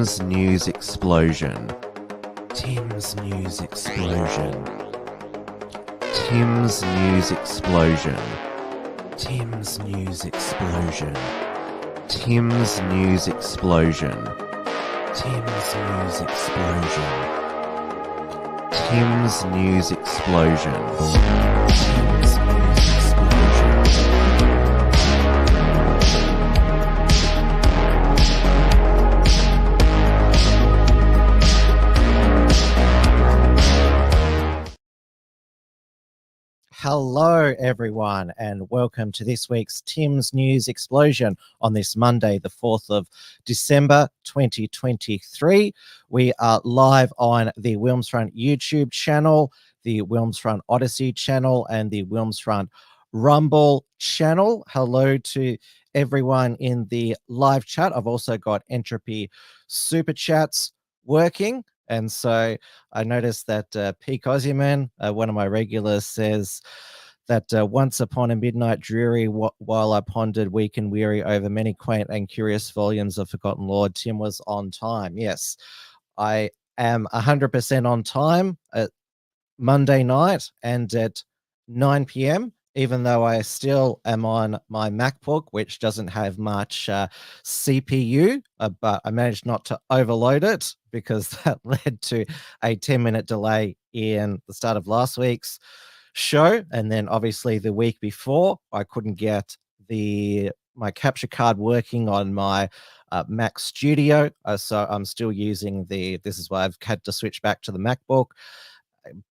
Tim's News Explosion. Tim's News Explosion. Tim's News Explosion. Tim's News Explosion. Tim's News Explosion. Tim's News Explosion. Tim's News Explosion. Tim's News Explosion. Hello, everyone, and welcome to this week's Tim's News Explosion on this Monday, the 4th of December, 2023. We are live on the Wilmsfront YouTube channel, the Wilmsfront Odyssey channel, and the Wilmsfront Rumble channel. Hello to everyone in the live chat. I've also got Entropy Super Chats working. And so I noticed that Peak Ozyman, one of my regulars, says that once upon a midnight dreary, while I pondered weak and weary over many quaint and curious volumes of forgotten lore, Tim was on time. Yes, I am 100% on time at Monday night and at 9 p.m., even though I still am on my MacBook, which doesn't have much CPU, but I managed not to overload it because that led to a 10-minute delay in the start of last week's show. And then obviously the week before, I couldn't get my capture card working on my Mac Studio. So I'm still using this is why I've had to switch back to the MacBook,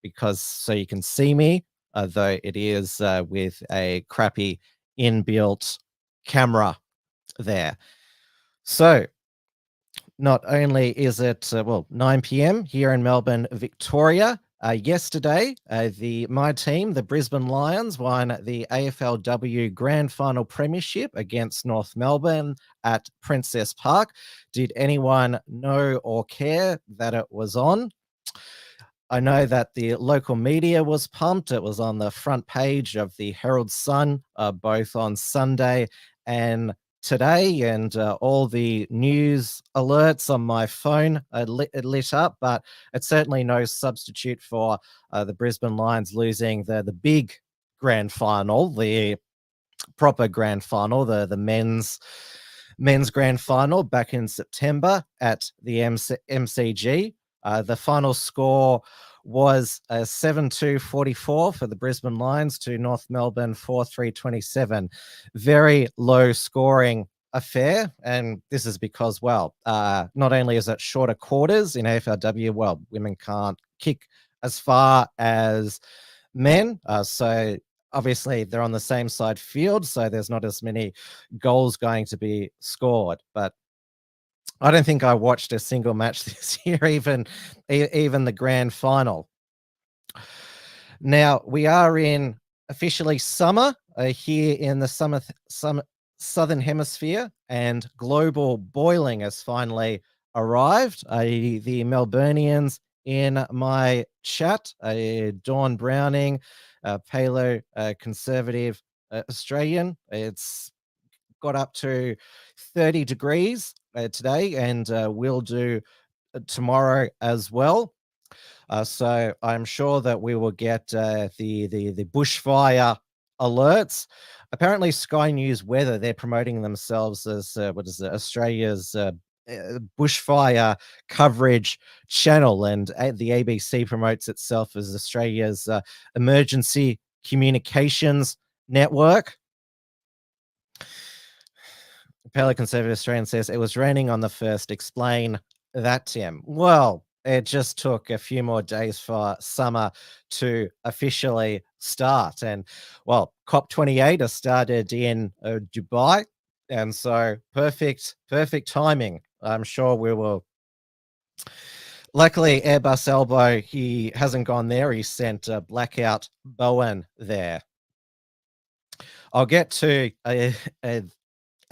because so you can see me, though it is with a crappy inbuilt camera there. So not only is it 9 p.m. here in Melbourne, Victoria, yesterday my team, the Brisbane Lions, won the AFLW Grand Final Premiership against North Melbourne at Princess Park. Did anyone know or care that it was on? I know that the local media was pumped. It was on the front page of the Herald Sun, both on Sunday and today, and all the news alerts on my phone lit up, but it's certainly no substitute for the Brisbane Lions losing the big grand final, the proper grand final, the men's grand final back in September at the MCG. The final score was 7-2-44 for the Brisbane Lions to North Melbourne 4-3-27. Very low scoring affair, and this is because, not only is it shorter quarters in AFLW, women can't kick as far as men, so obviously they're on the same side field, so there's not as many goals going to be scored. But I don't think I watched a single match this year, even the grand final. Now, we are in officially summer here in the southern hemisphere, and global boiling has finally arrived. The Melburnians in my chat, Dawn Browning, Palo conservative Australian, it's got up to 30 degrees today, and we'll do tomorrow as well. So I'm sure that we will get the bushfire alerts. Apparently, Sky News Weather, they're promoting themselves as Australia's bushfire coverage channel, and the ABC promotes itself as Australia's emergency communications network. Pale Conservative Australian says it was raining on the 1st. Explain that, Tim. Well, it just took a few more days for summer to officially start. And, COP28 has started in Dubai. And so perfect timing. I'm sure we will. Luckily, Airbus Albo, he hasn't gone there. He sent Blackout Bowen there. I'll get to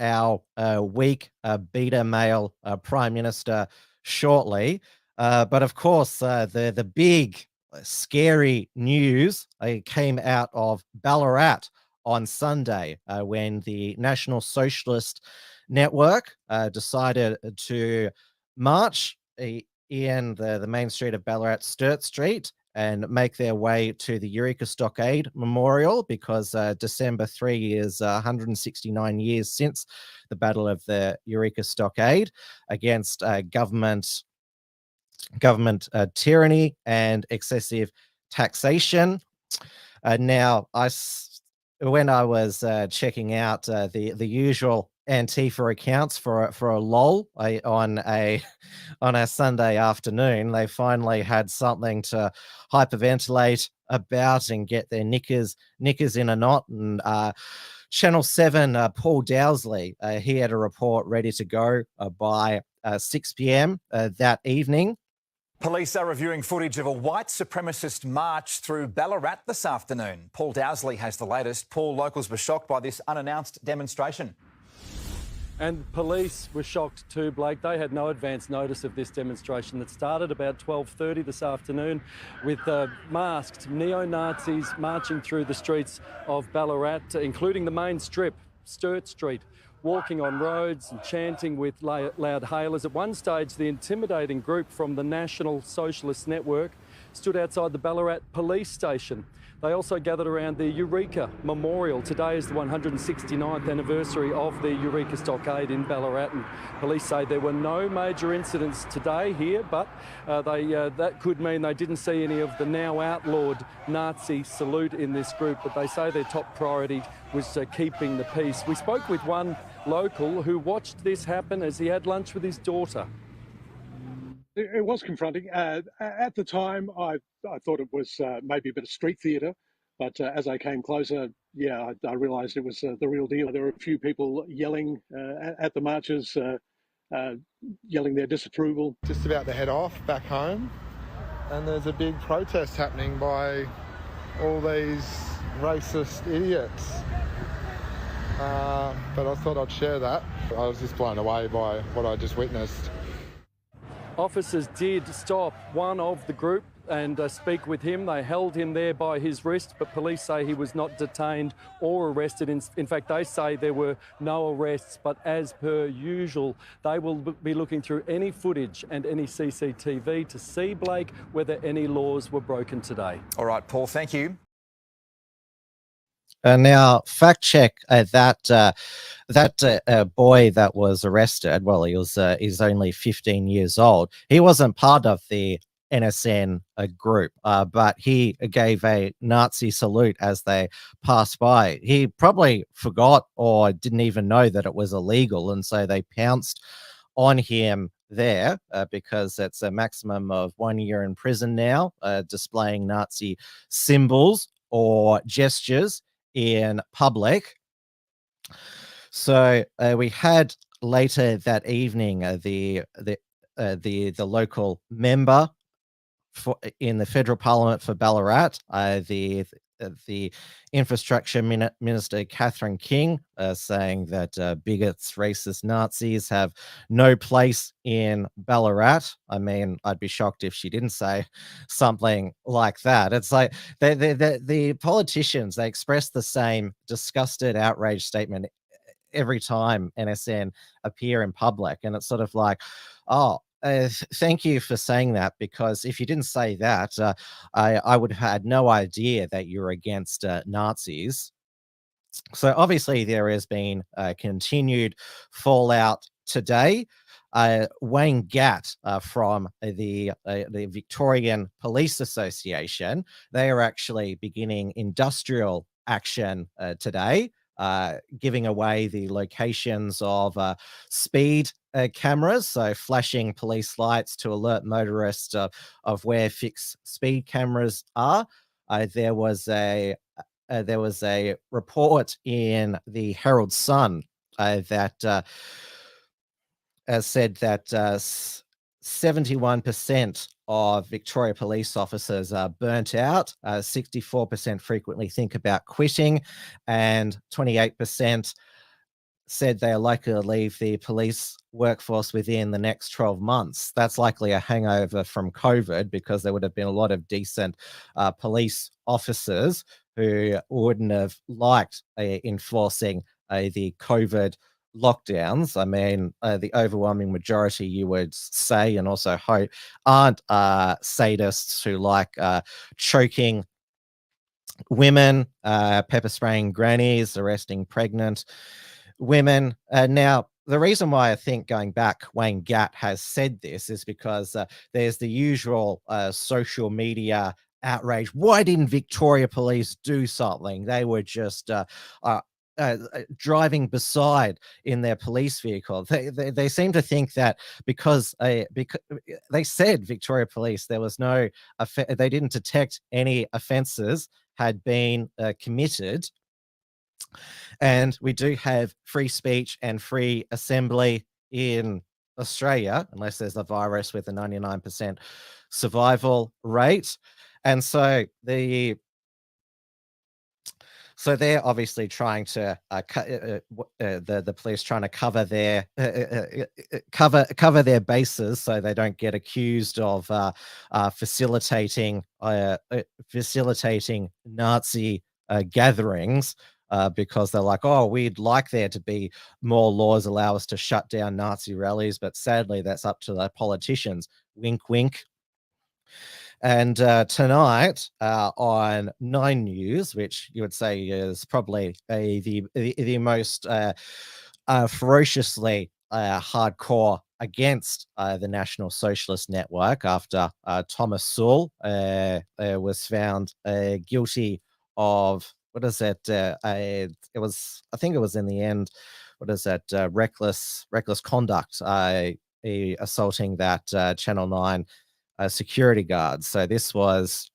our weak beta male Prime Minister shortly. But of course, the big scary news came out of Ballarat on Sunday when the National Socialist Network decided to march in the main street of Ballarat, Sturt Street, and make their way to the Eureka Stockade Memorial, because December 3 is 169 years since the Battle of the Eureka Stockade against government tyranny and excessive taxation. Now, when I was checking out the usual Antifa accounts for a lull on a Sunday afternoon, they finally had something to hyperventilate about and get their knickers in a knot. And Channel 7, Paul Dowsley, he had a report ready to go by 6 p.m. That evening. Police are reviewing footage of a white supremacist march through Ballarat this afternoon. Paul Dowsley has the latest. Paul, locals were shocked by this unannounced demonstration. And police were shocked too, Blake. They had no advance notice of this demonstration that started about 12:30 this afternoon with masked neo-Nazis marching through the streets of Ballarat, including the main strip, Sturt Street, walking on roads and chanting with loud hailers. At one stage, the intimidating group from the National Socialist Network stood outside the Ballarat police station. They also gathered around the Eureka Memorial. Today is the 169th anniversary of the Eureka Stockade in Ballarat, and police say there were no major incidents today here, but that could mean they didn't see any of the now outlawed Nazi salute in this group, but they say their top priority was keeping the peace. We spoke with one local who watched this happen as he had lunch with his daughter. It was confronting. At the time, I thought it was maybe a bit of street theatre, but as I came closer, I realised it was the real deal. There were a few people yelling at the marchers, yelling their disapproval. Just about to head off back home, and there's a big protest happening by all these racist idiots. But I thought I'd share that. I was just blown away by what I just witnessed. Officers did stop one of the group and speak with him. They held him there by his wrist, but police say he was not detained or arrested. In fact, they say there were no arrests, but as per usual, they will be looking through any footage and any CCTV to see, Blake, whether any laws were broken today. All right, Paul, thank you. Now, fact check that boy that was arrested. Well, he's only 15 years old. He wasn't part of the NSN group, but he gave a Nazi salute as they passed by. He probably forgot or didn't even know that it was illegal, and so they pounced on him there because it's a maximum of 1 year in prison now, displaying Nazi symbols or gestures in public. So we had later that evening the local member in the federal parliament for Ballarat, the infrastructure minister Catherine King, saying that bigots, racist Nazis have no place in Ballarat. I mean, I'd be shocked if she didn't say something like that. It's like the politicians, they express the same disgusted, outraged statement every time NSN appear in public, and it's sort of like, oh, thank you for saying that, because if you didn't say that, I would have had no idea that you're against Nazis. So obviously there has been continued fallout today. Wayne Gatt from the Victorian Police Association, they are actually beginning industrial action today, giving away the locations of speed cameras, so flashing police lights to alert motorists of where fixed speed cameras are. There was a report in the Herald Sun that said that 71% of Victoria police officers are burnt out, 64% frequently think about quitting, and 28% said they are likely to leave the police workforce within the next 12 months. That's likely a hangover from COVID, because there would have been a lot of decent police officers who wouldn't have liked enforcing the COVID lockdowns. I mean, the overwhelming majority, you would say, and also hope, aren't sadists who like choking women, pepper spraying grannies, arresting pregnant women. Now, the reason why I think, going back, Wayne Gatt has said this is because there's the usual social media outrage. Why didn't Victoria Police do something? They were just driving beside in their police vehicle. They seem to think that because they said, Victoria Police, there was no they didn't detect any offences had been committed. And we do have free speech and free assembly in Australia, unless there's a virus with a 99% survival rate. And so they're obviously trying to the police trying to cover their cover their bases so they don't get accused of facilitating Nazi gatherings. Because they're like, oh, we'd like there to be more laws allow us to shut down Nazi rallies, but sadly that's up to the politicians. Wink, wink. And tonight on 9 News, which you would say is probably the most ferociously hardcore against the National Socialist Network after Thomas Sewell was found guilty of, what is it? I think it was in the end, what is that? Reckless conduct, assaulting that Channel 9 security guard. So this was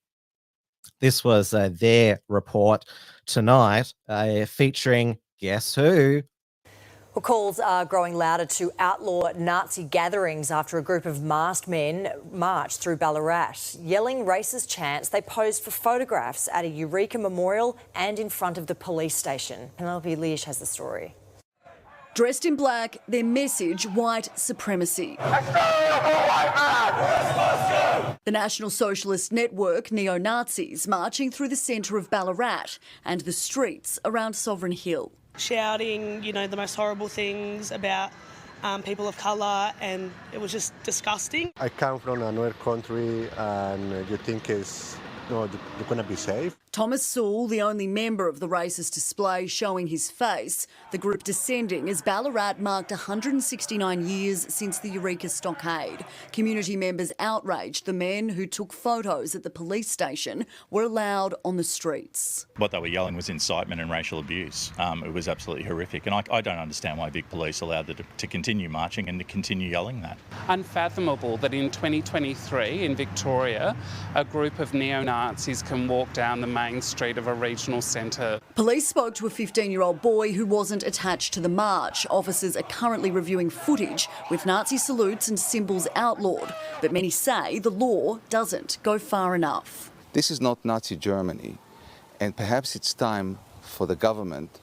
their report tonight, featuring, guess who? Well, calls are growing louder to outlaw Nazi gatherings after a group of masked men marched through Ballarat. Yelling racist chants, they posed for photographs at a Eureka memorial and in front of the police station. Penelope Leish has the story. Dressed in black, their message, white supremacy. The National Socialist Network, neo-Nazis, marching through the centre of Ballarat and the streets around Sovereign Hill. Shouting, the most horrible things about people of colour, and it was just disgusting. I come from another country and you think you're going to be safe. Thomas Sewell, the only member of the racist display showing his face, the group descending as Ballarat marked 169 years since the Eureka Stockade. Community members outraged the men who took photos at the police station were allowed on the streets. What they were yelling was incitement and racial abuse. It was absolutely horrific, and I don't understand why Vic Police allowed them to continue marching and to continue yelling that. Unfathomable that in 2023 in Victoria, a group of neo-Nazis can walk down the main street of a regional centre. Police spoke to a 15-year-old boy who wasn't attached to the march. Officers are currently reviewing footage with Nazi salutes and symbols outlawed, but many say the law doesn't go far enough. This is not Nazi Germany, and perhaps it's time for the government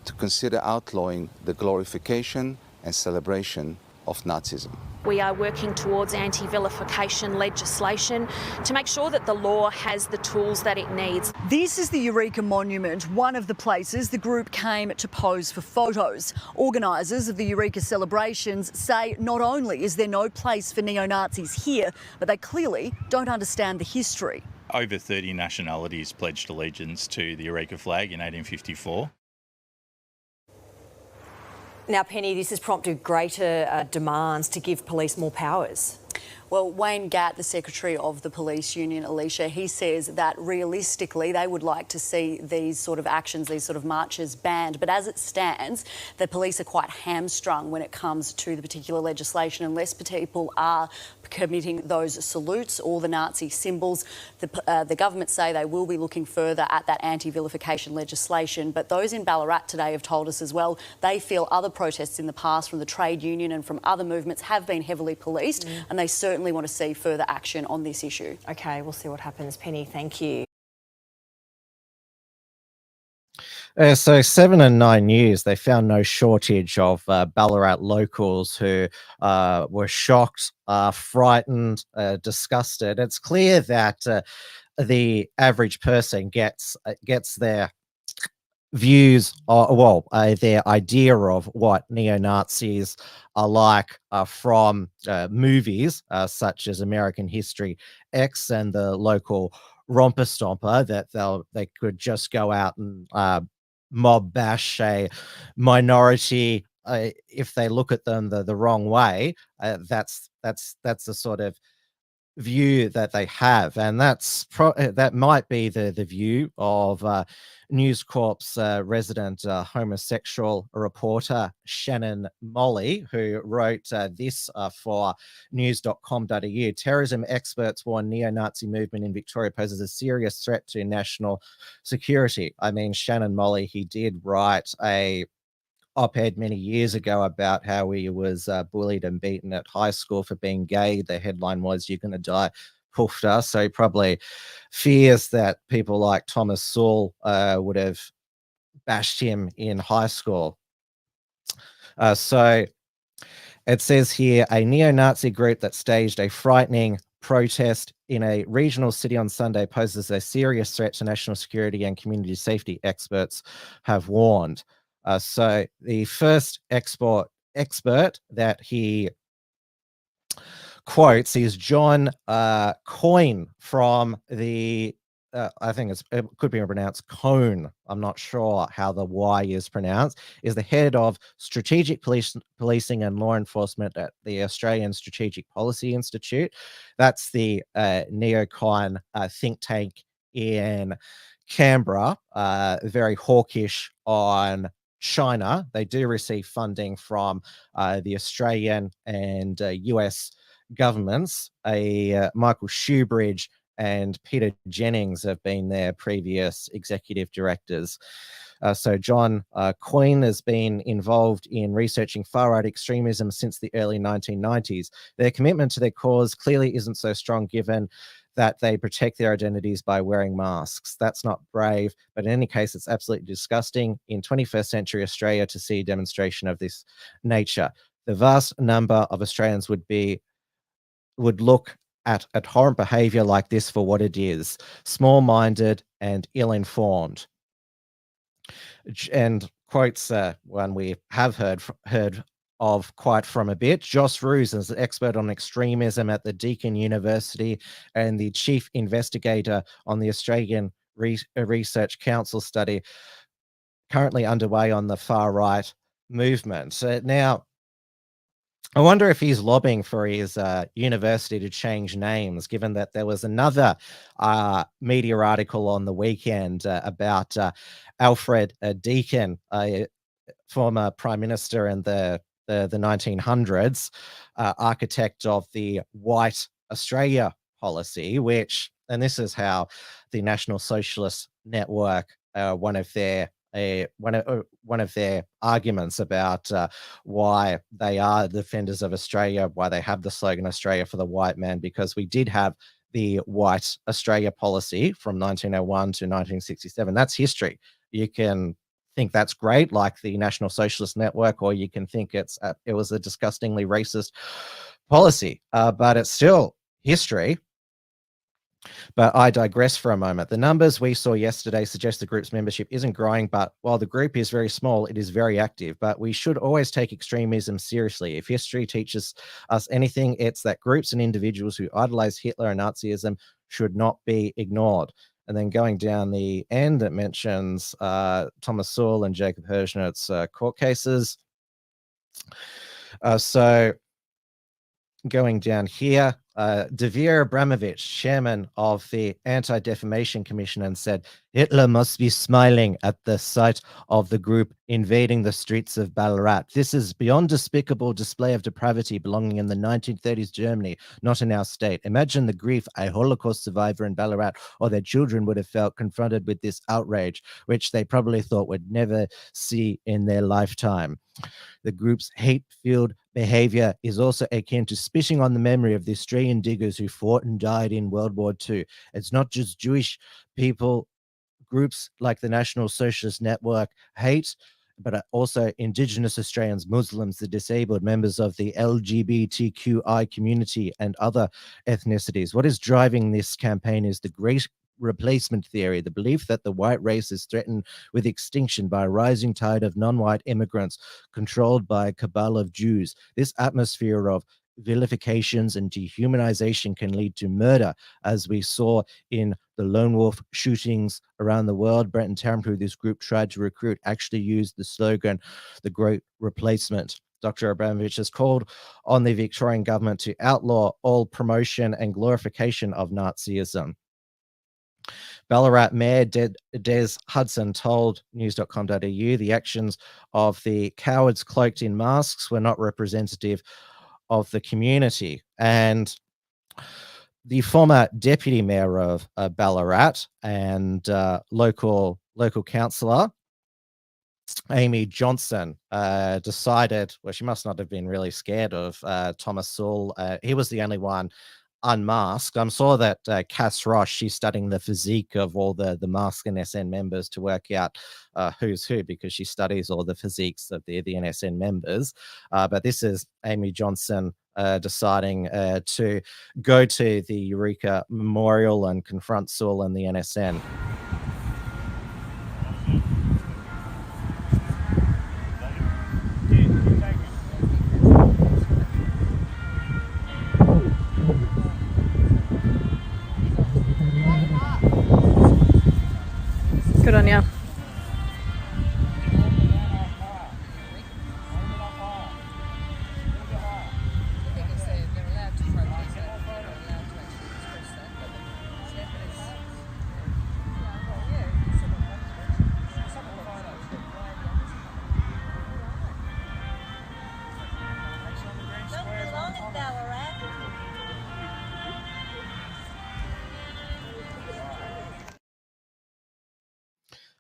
to consider outlawing the glorification and celebration of Nazism. We are working towards anti-vilification legislation to make sure that the law has the tools that it needs. This is the Eureka Monument, one of the places the group came to pose for photos. Organisers of the Eureka celebrations say not only is there no place for neo-Nazis here, but they clearly don't understand the history. Over 30 nationalities pledged allegiance to the Eureka flag in 1854. Now, Penny, this has prompted greater demands to give police more powers. Well, Wayne Gatt, the Secretary of the Police Union, Alicia, he says that realistically they would like to see these sort of actions, these sort of marches banned. But as it stands, the police are quite hamstrung when it comes to the particular legislation. Unless people are committing those salutes or the Nazi symbols, the government say they will be looking further at that anti-vilification legislation. But those in Ballarat today have told us as well they feel other protests in the past from the trade union and from other movements have been heavily policed, and they certainly want to see further action on this issue. OK, we'll see what happens. Penny, thank you. So 7 and 9 News, they found no shortage of Ballarat locals who were shocked, frightened, disgusted. It's clear that the average person gets their views, or their idea of what neo-Nazis are like from movies such as American History X and the local romper stomper, that they could just go out and mob bash a minority if they look at them the wrong way. That's the sort of view that they have, and that might be the view of News Corp's resident homosexual reporter Shannon Molly, who wrote this for news.com.au. Terrorism experts warn neo-Nazi movement in Victoria poses a serious threat to national security. I mean, Shannon Molly, he did write a op-ed many years ago about how he was bullied and beaten at high school for being gay. The headline was, "You're going to die, poofta." So he probably fears that people like Thomas Sewell would have bashed him in high school. So it says here, a neo-Nazi group that staged a frightening protest in a regional city on Sunday poses a serious threat to national security and community safety, experts have warned. So the first expert that he quotes is John Coyne from the, I think it could be pronounced Cone. I'm not sure how the Y is pronounced, is the head of strategic policing and law enforcement at the Australian Strategic Policy Institute. That's the neocon think tank in Canberra, very hawkish on China. They do receive funding from the Australian and US governments. Michael Shoebridge and Peter Jennings have been their previous executive directors. So John Coyne has been involved in researching far-right extremism since the early 1990s. Their commitment to their cause clearly isn't so strong, given that they protect their identities by wearing masks. That's not brave, but in any case, it's absolutely disgusting in 21st century Australia to see a demonstration of this nature. The vast number of Australians would look at abhorrent behavior like this for what it is: small-minded and ill-informed. And quotes one we have heard of quite from a bit. Joss Roos is an expert on extremism at the Deakin University and the chief investigator on the Australian Research Council study currently underway on the far-right movement. Now, I wonder if he's lobbying for his university to change names, given that there was another media article on the weekend about Alfred Deakin, a former prime minister in the 1900s, architect of the White Australia policy, which, and this is how the National Socialist Network, one of their arguments about why they are defenders of Australia, why they have the slogan Australia for the white man, because we did have the White Australia policy from 1901 to 1967. That's history. You can think that's great, like the National Socialist Network, or you can think it was a disgustingly racist policy, but it's still history. But I digress for a moment. The numbers we saw yesterday suggest the group's membership isn't growing, but while the group is very small, it is very active. But we should always take extremism seriously. If history teaches us anything, it's that groups and individuals who idolize Hitler and Nazism should not be ignored. And then going down the end, it mentions Thomas Sewell and Jacob Hirschner's court cases. So going down here, Dvir Abramovich, chairman of the Anti-Defamation Commission, and said, Hitler must be smiling at the sight of the group invading the streets of Ballarat. This is beyond despicable display of depravity belonging in the 1930s Germany, not in our state. Imagine the grief a Holocaust survivor in Ballarat or their children would have felt confronted with this outrage, which they probably thought would never see in their lifetime. The group's hate-filled behavior is also akin to spitting on the memory of the Australian diggers who fought and died in World War II. It's not just Jewish people. Groups like the National Socialist Network hate, but also Indigenous Australians, Muslims, the disabled, members of the LGBTQI community, and other ethnicities. What is driving this campaign is the replacement theory, the belief that the white race is threatened with extinction by a rising tide of non-white immigrants controlled by a cabal of Jews. This atmosphere of vilifications and dehumanization can lead to murder, as we saw in the lone wolf shootings around the world. Brent and Tarrant, who this group tried to recruit, actually used the slogan, the Great Replacement. Dr. Abramovich has called on the Victorian government to outlaw all promotion and glorification of Nazism. Ballarat Mayor Des Hudson told news.com.au the actions of the cowards cloaked in masks were not representative of the community. And the former deputy mayor of Ballarat and local councillor Amy Johnson decided, well, she must not have been really scared of Thomas Sewell. He was the only one unmasked. I'm sure that Cass Ross, she's studying the physique of all the masked NSN members to work out who's who, because she studies all the physiques of the NSN members. But this is Amy Johnson deciding to go to the Eureka Memorial and confront Sewell and the NSN. Good on you.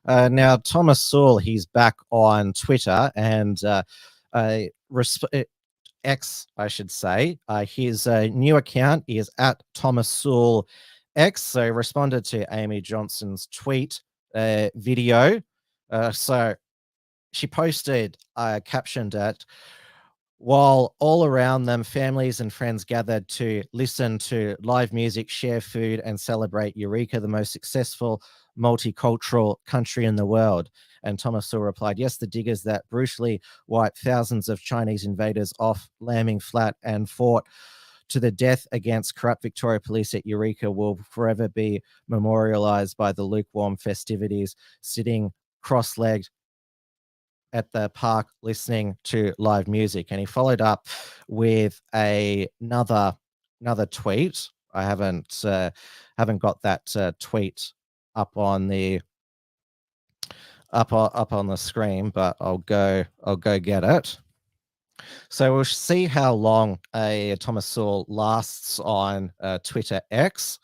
Now, Thomas Sewell, he's back on Twitter and X, I should say. His new account is at Thomas Sewell X. So responded to Amy Johnson's tweet video. So she posted captioned it, while all around them, families and friends gathered to listen to live music, share food, and celebrate Eureka, the most successful multicultural country in the world. And Thomas Sewell replied, yes, the diggers that brutally wiped thousands of Chinese invaders off Lambing Flat and fought to the death against corrupt Victoria Police at Eureka will forever be memorialized by the lukewarm festivities, sitting cross-legged at the park listening to live music. And he followed up with another tweet. I haven't got that tweet up on the screen, but I'll go get it. So we'll see how long Thomas Sewell lasts on Twitter X.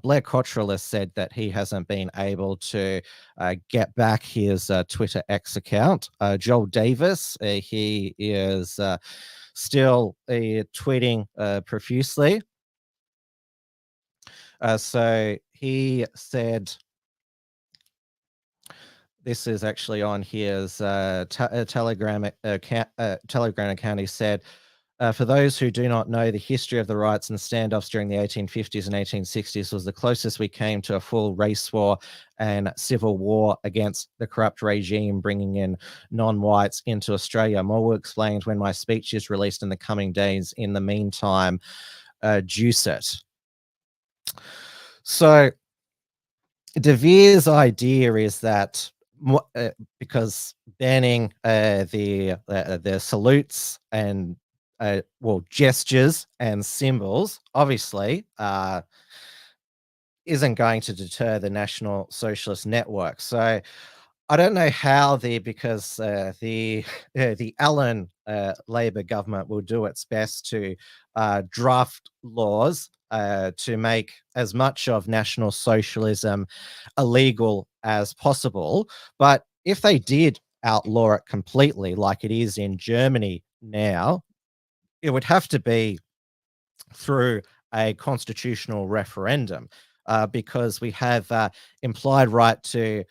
Blair Cottrell has said that he hasn't been able to get back his Twitter X account. Joel Davis, he is still tweeting profusely. So he said, this is actually on his Telegram account. He said, for those who do not know, the history of the riots and standoffs during the 1850s and 1860s was the closest we came to a full race war and civil war against the corrupt regime, bringing in non-whites into Australia. More will explain when my speech is released in the coming days. In the meantime, juice it. So Dvir's idea is that because banning the salutes and gestures and symbols obviously isn't going to deter the National Socialist Network. So I don't know how because the Allen Labor government will do its best to draft laws to make as much of National Socialism illegal as possible. But if they did outlaw it completely, like it is in Germany now, it would have to be through a constitutional referendum because we have implied right to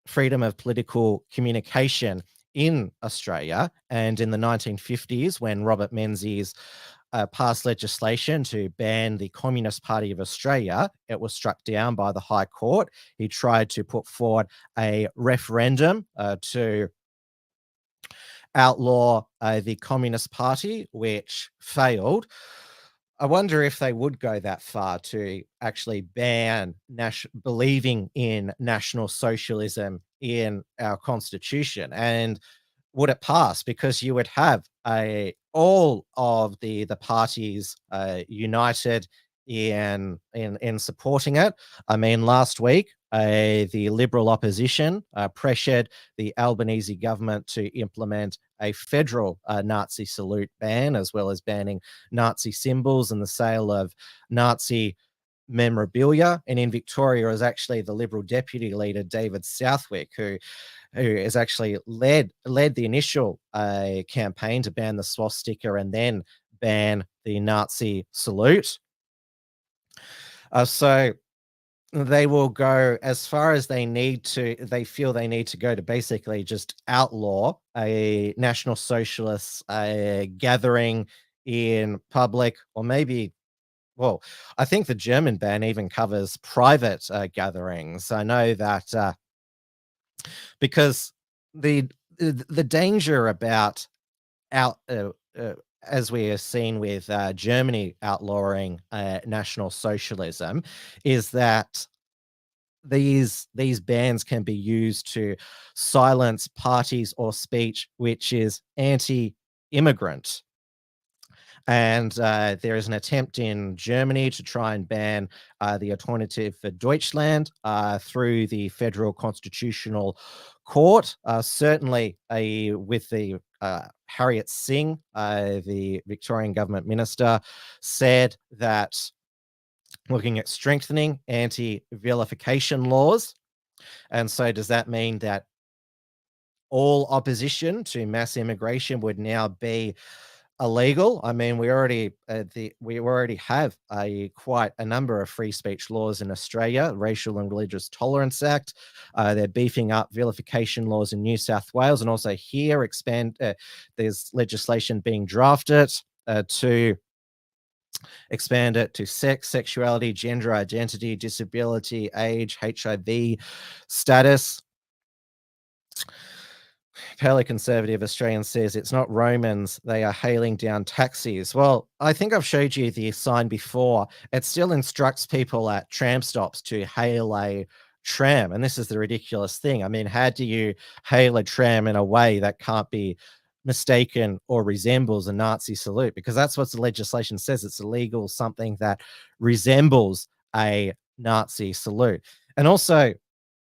freedom of political communication in Australia. And in the 1950s, when Robert Menzies passed legislation to ban the Communist Party of Australia. It was struck down by the High Court. He tried to put forward a referendum to outlaw the Communist Party, which failed. I wonder if they would go that far to actually ban believing in National Socialism in our constitution. And would it pass? Because you would have all of the parties united in supporting it. I mean, last week, the Liberal opposition pressured the Albanese government to implement a federal Nazi salute ban, as well as banning Nazi symbols and the sale of Nazi memorabilia. And in Victoria, it was actually the Liberal deputy leader, David Southwick, who has actually led the initial campaign to ban the swastika and then ban the Nazi salute. So they will go as far as they feel they need to go to basically just outlaw a National Socialist gathering in public, or maybe, well, I think the German ban even covers private gatherings. I know that because the danger about as we have seen with Germany outlawing National Socialism, is that these bans can be used to silence parties or speech which is anti-immigrant. And there is an attempt in Germany to try and ban the Alternative for Deutschland through the Federal Constitutional Court. Certainly with the Harriet Singh, the Victorian government minister, said that looking at strengthening anti-vilification laws. And so does that mean that all opposition to mass immigration would now be illegal? I mean, we already have quite a number of free speech laws in Australia, Racial and Religious Tolerance Act. They're beefing up vilification laws in New South Wales, and also here there's legislation being drafted to expand it to sex, sexuality, gender identity, disability, age, HIV status. Paleoconservative Australian says it's not Romans, they are hailing down taxis. Well, I think I've showed you the sign before. It still instructs people at tram stops to hail a tram, and this is the ridiculous thing. I mean, how do you hail a tram in a way that can't be mistaken or resembles a Nazi salute? Because that's what the legislation says. It's illegal, something that resembles a Nazi salute. And also,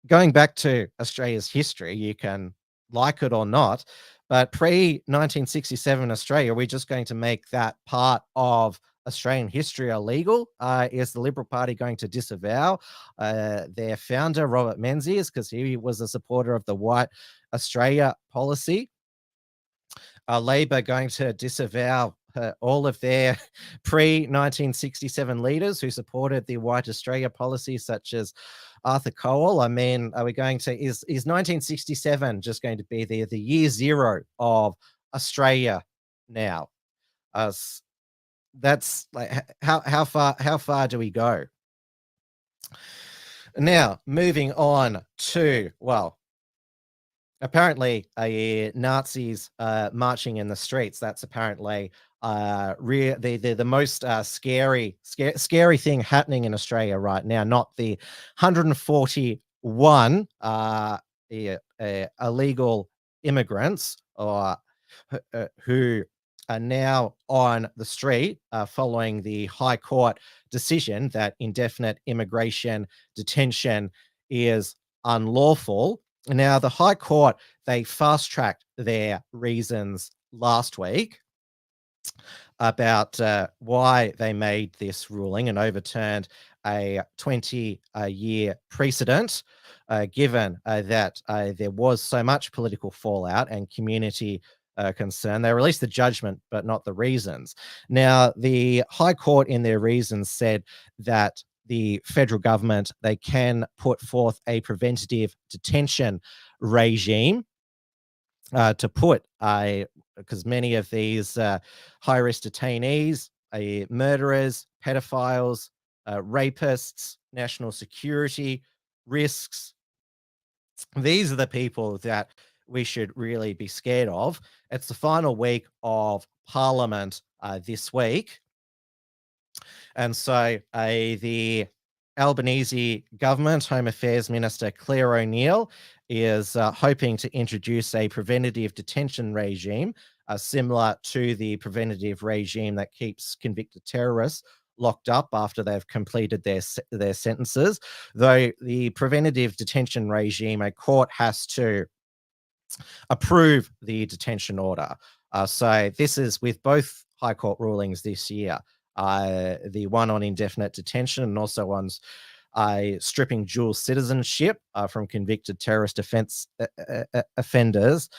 going back to Australia's history, you can like it or not, but pre-1967 Australia, we're just going to make that part of Australian history illegal. Is the Liberal Party going to disavow their founder, Robert Menzies, because he was a supporter of the White Australia policy? Labor going to disavow all of their pre-1967 leaders who supported the White Australia policy, such as Arthur Cowell? I mean, are we going to, is 1967 just going to be the year zero of Australia now? That's like, how far do we go? Now, moving on to, well, apparently Nazis marching in the streets. That's apparently the most scary thing happening in Australia right now. Not the 141 illegal immigrants or who are now on the street following the High Court decision that indefinite immigration detention is unlawful. Now, the High Court, they fast-tracked their reasons last week about why they made this ruling and overturned a 20-year precedent, given that there was so much political fallout and community concern. They released the judgment, but not the reasons. Now, the High Court in their reasons said that the federal government, they can put forth a preventative detention regime to put because many of these high-risk detainees are murderers, pedophiles, rapists, national security risks. These are the people that we should really be scared of. It's the final week of Parliament this week. And so the Albanese government, Home Affairs Minister Claire O'Neill, is hoping to introduce a preventative detention regime similar to the preventative regime that keeps convicted terrorists locked up after they've completed their sentences. Though the preventative detention regime, a court has to approve the detention order. So this is with both High Court rulings this year, the one on indefinite detention and also one's stripping dual citizenship from convicted terrorist offenders.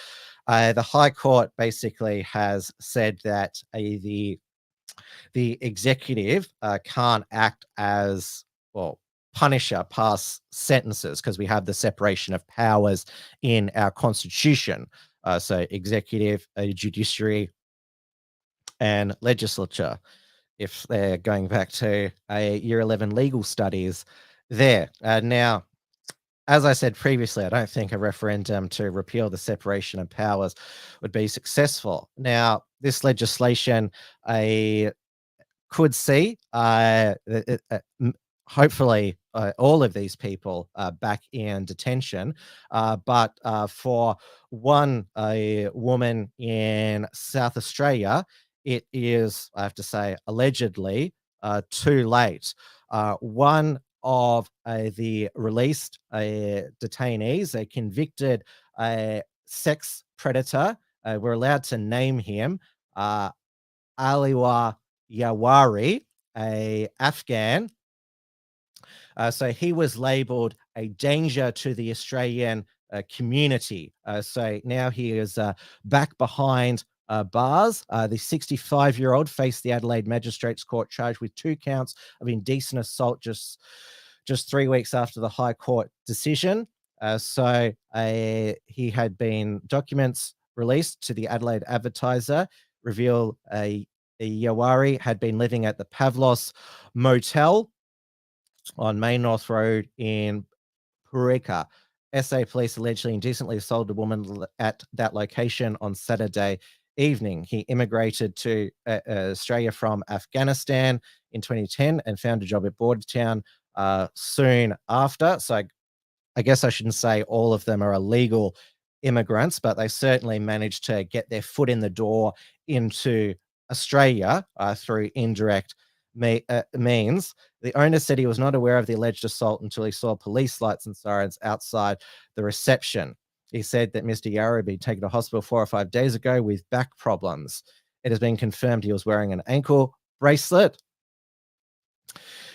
The High Court basically has said that the executive can't act as, well, punisher past sentences because we have the separation of powers in our constitution. So executive, judiciary, and legislature, if they're going back to a year 11 legal studies there. Now, as I said previously, I don't think a referendum to repeal the separation of powers would be successful. Now, this legislation could see hopefully all of these people back in detention. But for one woman in South Australia, it is, I have to say, allegedly too late. One of the released detainees, a convicted sex predator, we're allowed to name him, Aliwa Yawari, a Afghan. So he was labelled a danger to the Australian community. So now he is back behind bars. The 65-year-old faced the Adelaide Magistrates Court charged with 2 counts of indecent assault just 3 weeks after the High Court decision. So he had been documents released to the Adelaide Advertiser reveal Yawari had been living at the Pavlos Motel on Main North Road in Eureka. SA police allegedly indecently assaulted a woman at that location on Saturday evening. He immigrated to Australia from Afghanistan in 2010 and found a job at Bordertown soon after. So I guess I shouldn't say all of them are illegal immigrants, but they certainly managed to get their foot in the door into Australia through indirect means. The owner said he was not aware of the alleged assault until he saw police lights and sirens outside the reception. He said that Mr. Yarrow had been taken to hospital 4 or 5 days ago with back problems. It has been confirmed he was wearing an ankle bracelet.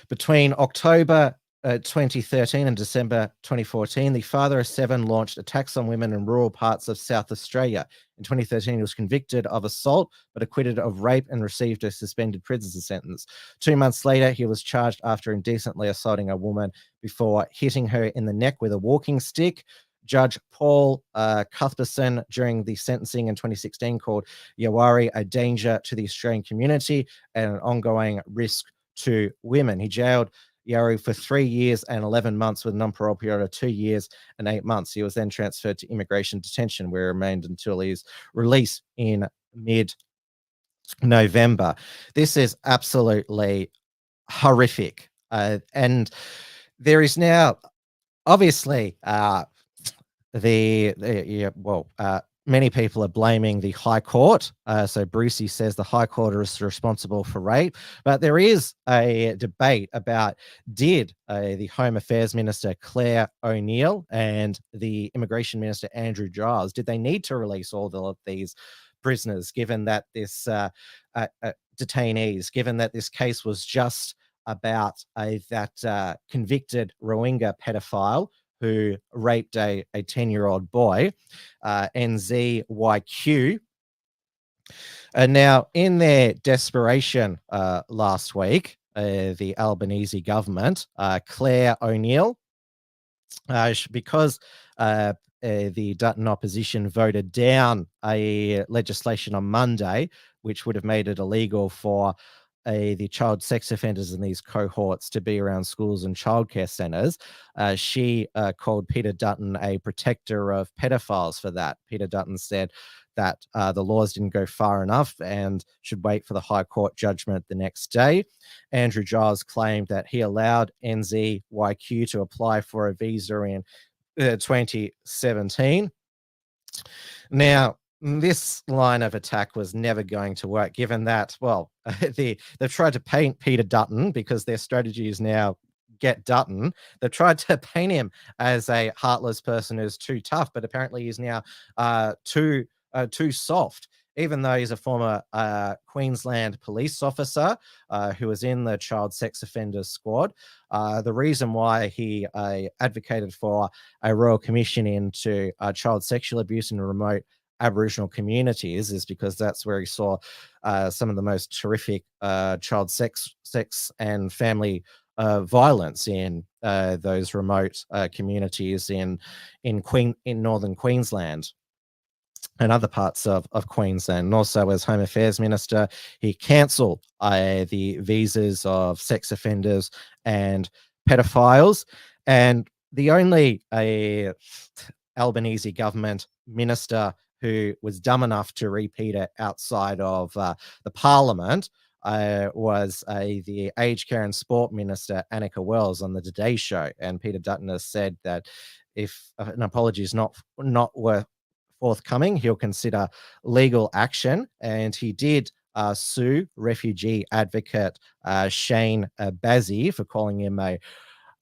Between October 2013 and December 2014, the father of 7 launched attacks on women in rural parts of South Australia. In 2013, he was convicted of assault, but acquitted of rape and received a suspended prison sentence. 2 months later, he was charged after indecently assaulting a woman before hitting her in the neck with a walking stick. Judge Paul Cuthbertson, during the sentencing in 2016, called Yawari a danger to the Australian community and an ongoing risk to women. He jailed Yawari for 3 years and 11 months with a non-parole period of 2 years and 8 months. He was then transferred to immigration detention, where he remained until his release in mid-November. This is absolutely horrific. And there is now, obviously, many people are blaming the High Court. So Brucey says the High Court is responsible for rape. But there is a debate about did the Home Affairs Minister Claire O'Neill and the Immigration Minister Andrew Giles, did they need to release all of these prisoners, given that this detainees, given that this case was just about that convicted Rohingya pedophile who raped a 10-year-old boy, NZYQ. And now, in their desperation last week, the Albanese government, Claire O'Neill, because the Dutton opposition voted down a legislation on Monday, which would have made it illegal for the child sex offenders in these cohorts to be around schools and childcare centres. She called Peter Dutton a protector of pedophiles for that. Peter Dutton said that the laws didn't go far enough and should wait for the High Court judgment the next day. Andrew Giles claimed that he allowed NZYQ to apply for a visa in 2017. Now, this line of attack was never going to work, given that, well, they've tried to paint Peter Dutton, because their strategy is now get Dutton. They've tried to paint him as a heartless person who's too tough, but apparently he's now too soft, even though he's a former Queensland police officer who was in the child sex offenders squad. The reason why he advocated for a royal commission into child sexual abuse in remote Aboriginal communities is because that's where he saw some of the most horrific child sex and family violence in those remote communities in northern Queensland and other parts of Queensland. And also, as Home Affairs Minister, he cancelled the visas of sex offenders and pedophiles. And the only Albanese government minister who was dumb enough to repeat it outside of the parliament was the Aged Care and Sport Minister, Annika Wells, on the Today Show. And Peter Dutton has said that if an apology is not forthcoming, he'll consider legal action. And he did sue refugee advocate Shane Bazzi for calling him a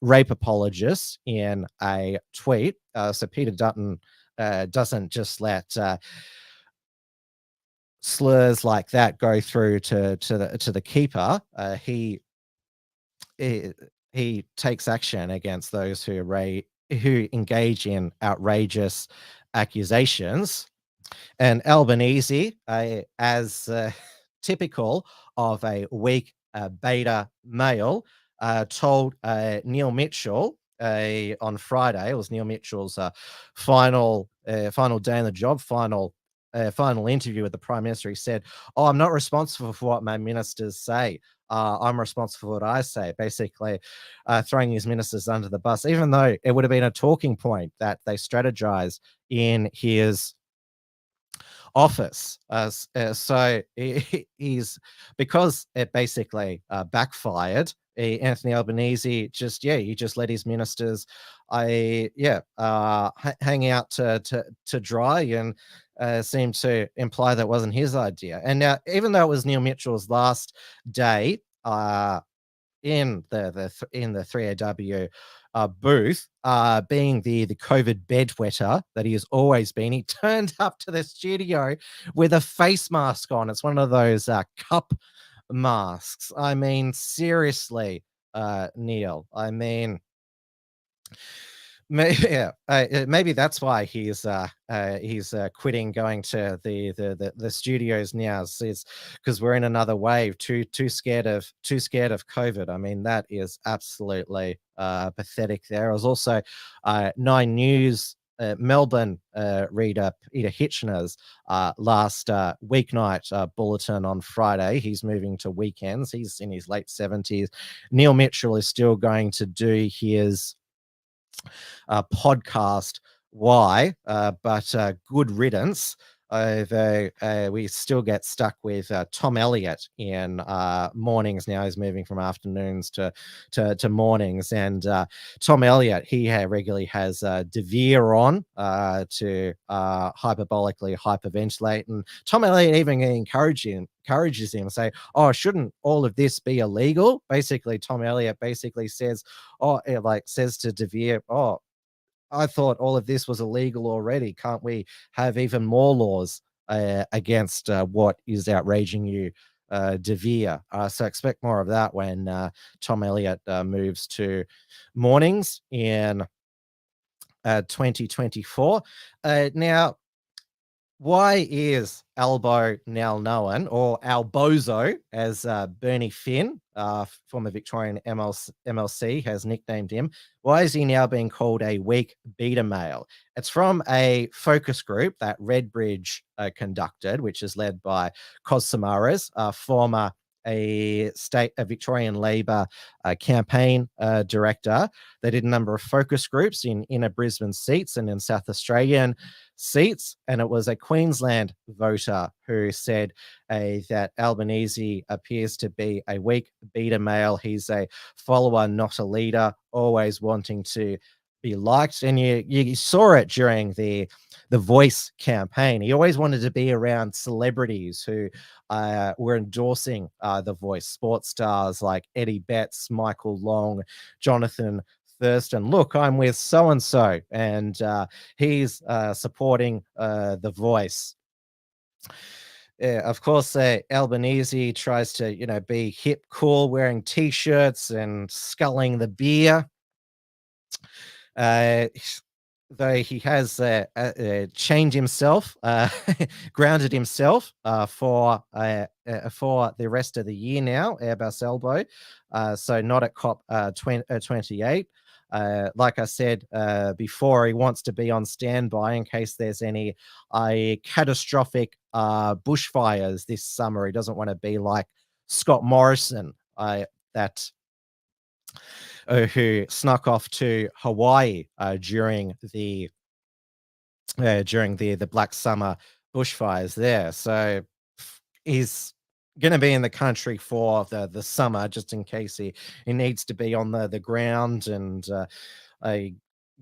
rape apologist in a tweet. So Peter Dutton doesn't just let slurs like that go through to the keeper. He takes action against those who engage in outrageous accusations. And Albanese, as typical of a weak beta male, told Neil Mitchell on Friday. It was Neil Mitchell's final day on the job, final interview with the Prime Minister. He said, "Oh, I'm not responsible for what my ministers say. I'm responsible for what I say," basically throwing his ministers under the bus, even though it would have been a talking point that they strategized in his office. So he's, because it basically backfired, Anthony Albanese he just let his ministers hang out to dry and seemed to imply that wasn't his idea. And now, even though it was Neil Mitchell's last day in the 3AW booth, being the COVID bedwetter that he has always been, he turned up to the studio with a face mask on. It's one of those cup masks. I mean, seriously, Neil. I mean, maybe that's why he's quitting going to the studios now. It's because we're in another wave. Too scared of COVID. I mean, that is absolutely pathetic. There was also 9 News Melbourne reader Peter Hitchener's last weeknight bulletin on Friday. He's moving to weekends. He's in his late 70s. Neil Mitchell is still going to do his podcast Why, but good riddance. We still get stuck with Tom Elliott in mornings now. He's moving from afternoons to mornings, and Tom Elliott, he regularly has Dvir on to hyperbolically hyperventilate, and Tom Elliott even encourages him, say, "Oh, shouldn't all of this be illegal?" Basically, Tom Elliott basically says, says to Dvir, "Oh, I thought all of this was illegal already. Can't we have even more laws against what is outraging you, Dvir?" So expect more of that when Tom Elliott moves to mornings in 2024. Now, why is Albo now known, or Albozo, as Bernie Finn, former Victorian MLC, has nicknamed him? Why is he now being called a weak beta male? It's from a focus group that Redbridge conducted, which is led by Kos Samaras, former a Victorian Labor campaign director. They did a number of focus groups in inner Brisbane seats and in South Australian seats, and it was a Queensland voter who said that Albanese appears to be a weak beta male. He's a follower, not a leader, always wanting to be liked. And you saw it during the Voice campaign. He always wanted to be around celebrities who were endorsing the Voice, sports stars like Eddie Betts, Michael Long, Jonathan Thurston. Look, I'm with so-and-so, and he's supporting the Voice. Of course, Albanese tries to, be hip, cool, wearing T-shirts and sculling the beer. Though he has changed himself, grounded himself for the rest of the year now, Airbus Elbow. So not at COP 28. Like I said before, he wants to be on standby in case there's any catastrophic bushfires this summer. He doesn't want to be like Scott Morrison, who snuck off to Hawaii during the Black Summer bushfires there. So he's going to be in the country for the summer, just in case he needs to be on the ground and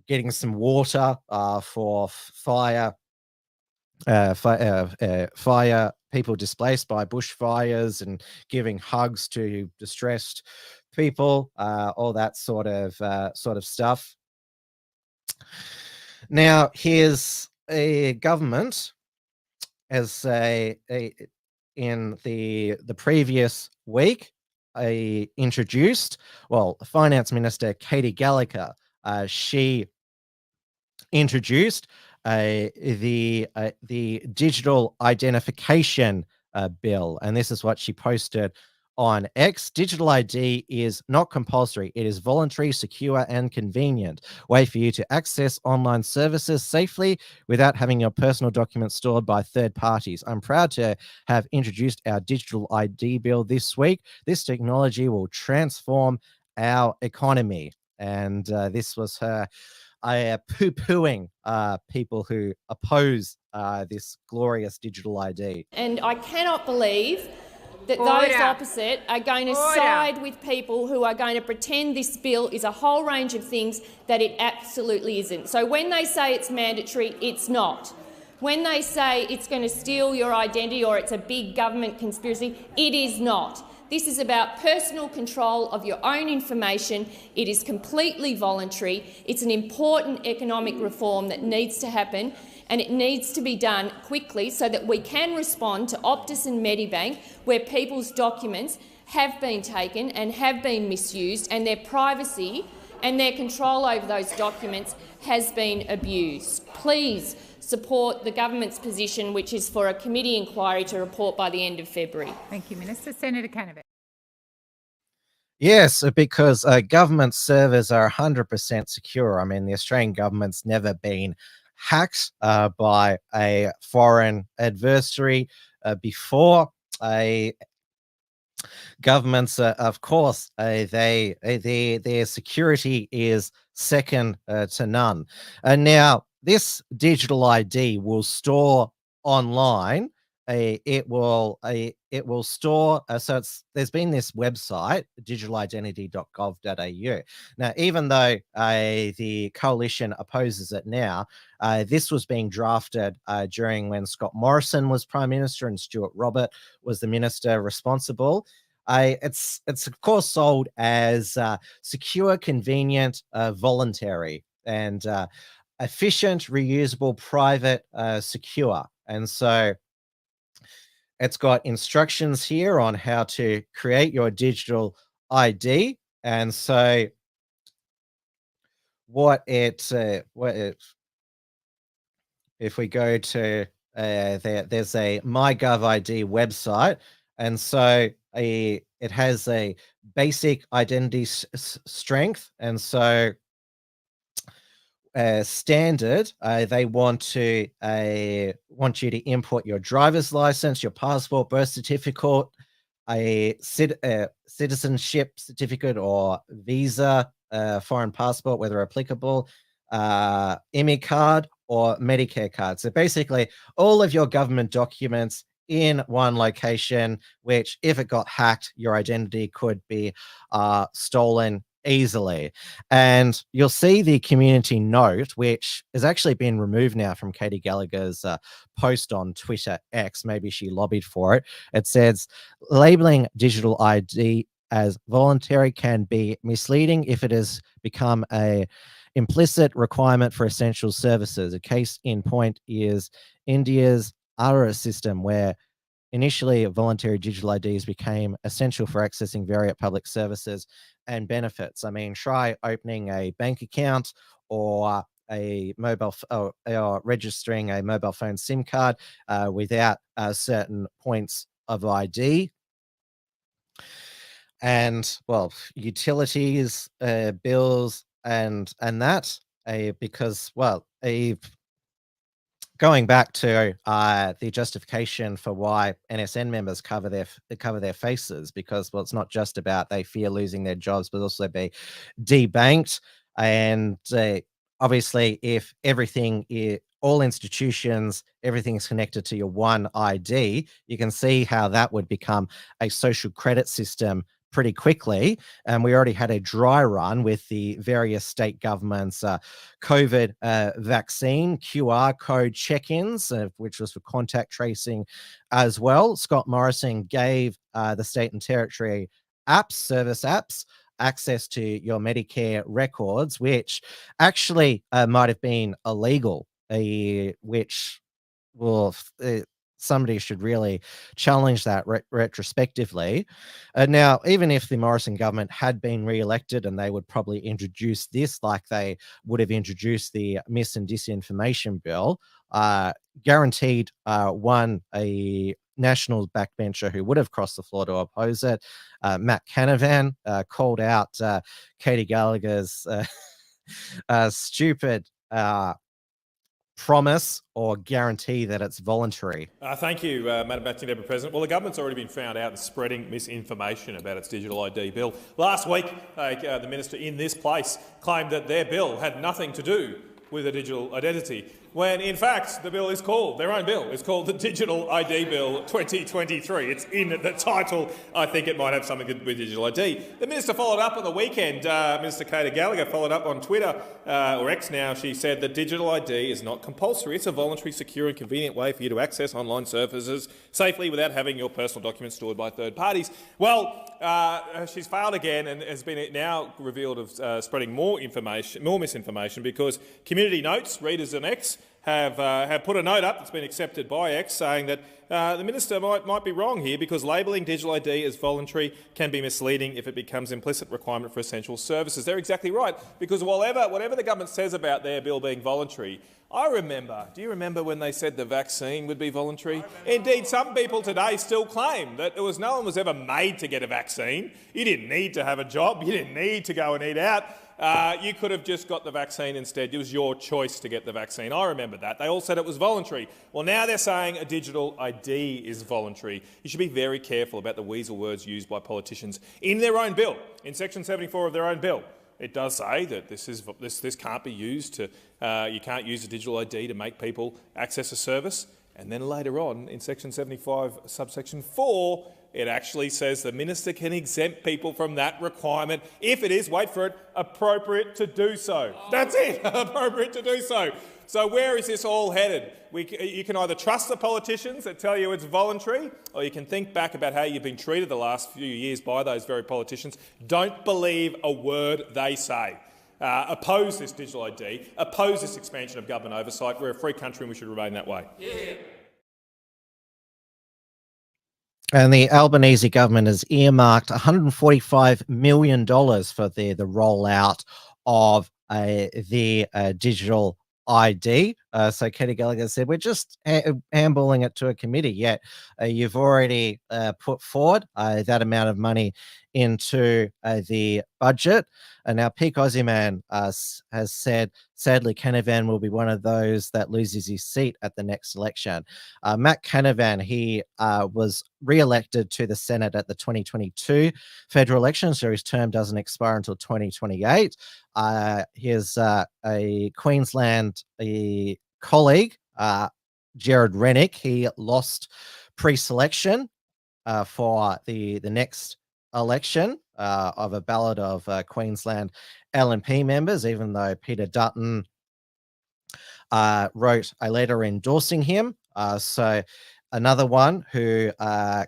getting some water for fire people displaced by bushfires, and giving hugs to distressed people, all that sort of stuff. Now, here's a government as in the previous week, introduced, Finance Minister Katie Gallagher, she introduced the digital identification bill, and this is what she posted on X. Digital ID is not compulsory. It is voluntary, secure, and convenient way for you to access online services safely without having your personal documents stored by third parties. I'm proud to have introduced our digital ID bill this week. This technology will transform our economy. And this was her poo-pooing people who oppose this glorious digital ID. And I cannot believe that those opposite are going to side with people who are going to pretend this bill is a whole range of things that it absolutely isn't. So when they say it's mandatory, it's not. When they say it's going to steal your identity or it's a big government conspiracy, it is not. This is about personal control of your own information. It is completely voluntary. It's an important economic reform that needs to happen, and it needs to be done quickly so that we can respond to Optus and Medibank, where people's documents have been taken and have been misused, and their privacy and their control over those documents has been abused. Please support the government's position, which is for a committee inquiry to report by the end of February. Thank you, Minister. Senator Canavan. Yes, because government servers are 100% secure. I mean, the Australian government's never been hacked by a foreign adversary before. Governments, of course, their security is second to none. And now, this digital ID will store online. It will store. So there's been this website, digitalidentity.gov.au. Now, even though the coalition opposes it now, this was being drafted during when Scott Morrison was Prime Minister and Stuart Robert was the minister responsible. It's of course sold as secure, convenient, voluntary, and efficient, reusable, private, secure. And so it's got instructions here on how to create your digital ID. And so if we go to there's a MyGov ID website, and so it has a basic identity strength, and so standard, they want you to input your driver's license, your passport, birth certificate, a citizenship certificate or visa, foreign passport, whether applicable, IMI card or Medicare card. So basically all of your government documents in one location, which if it got hacked, your identity could be stolen easily. And you'll see the community note, which has actually been removed now from Katie Gallagher's post on Twitter X. Maybe she lobbied for it. It says, labeling digital ID as voluntary can be misleading if it has become a implicit requirement for essential services. A case in point is India's Aadhaar system, where initially voluntary digital IDs became essential for accessing various public services and benefits. I mean, try opening a bank account or a mobile or registering a mobile phone SIM card without certain points of ID. And well, utilities, bills, and that, because well, going back to the justification for why NSN members cover their faces, because well, it's not just about they fear losing their jobs, but also be debanked. And obviously, if all institutions, everything's connected to your one ID, you can see how that would become a social credit system pretty quickly. And we already had a dry run with the various state governments' COVID vaccine QR code check-ins, which was for contact tracing as well. Scott Morrison gave the state and territory service apps, access to your Medicare records, which actually might have been illegal, which will... somebody should really challenge that retrospectively. Now, even if the Morrison government had been re-elected, and they would probably introduce this like they would have introduced the mis and disinformation bill, guaranteed a National backbencher who would have crossed the floor to oppose it, Matt Canavan, called out Katie Gallagher's stupid promise or guarantee that it's voluntary. Thank you, Madam Acting Deputy President. Well, the government's already been found out in spreading misinformation about its digital ID bill. Last week, the minister in this place claimed that their bill had nothing to do with a digital identity, when in fact the bill is called, their own bill, is called the Digital ID Bill 2023. It's in the title. I think it might have something to do with digital ID. The minister followed up on the weekend. Minister Katie Gallagher followed up on Twitter, or X now. She said that digital ID is not compulsory. It's a voluntary, secure and convenient way for you to access online services safely without having your personal documents stored by third parties. Well, she's failed again and has been now revealed of spreading more misinformation, because Community Notes, readers on X, have put a note up that's been accepted by X saying that the minister might be wrong here, because labelling digital ID as voluntary can be misleading if it becomes implicit requirement for essential services. They're exactly right, because whatever the government says about their bill being voluntary, do you remember when they said the vaccine would be voluntary? Indeed, some people today still claim that no one was ever made to get a vaccine. You didn't need to have a job. You didn't need to go and eat out. You could have just got the vaccine instead. It was your choice to get the vaccine. I remember that. They all said it was voluntary. Well, now they're saying a digital ID is voluntary. You should be very careful about the weasel words used by politicians in their own bill. In Section 74 of their own bill, it does say that this can't be used to. You can't use a digital ID to make people access a service. And then later on, in Section 75, subsection 4, it actually says the minister can exempt people from that requirement if it is, wait for it, appropriate to do so. That's it, appropriate to do so. So where is this all headed? You can either trust the politicians that tell you it's voluntary, or you can think back about how you've been treated the last few years by those very politicians. Don't believe a word they say. Oppose this digital ID, oppose this expansion of government oversight. We're a free country and we should remain that way. Yeah. And the Albanese government has earmarked $145 million for the rollout of the digital ID. So Katie Gallagher said, we're just handballing it to a committee, yet you've already put forward that amount of money into the budget. And now Peak Aussie Man has said, sadly, Canavan will be one of those that loses his seat at the next election. Matt Canavan, he was re-elected to the Senate at the 2022 federal election, so his term doesn't expire until 2028. His a Queensland colleague, Jared Rennick, he lost pre-selection for the next election of a ballot of Queensland LNP members, even though Peter Dutton wrote a letter endorsing him. So another one who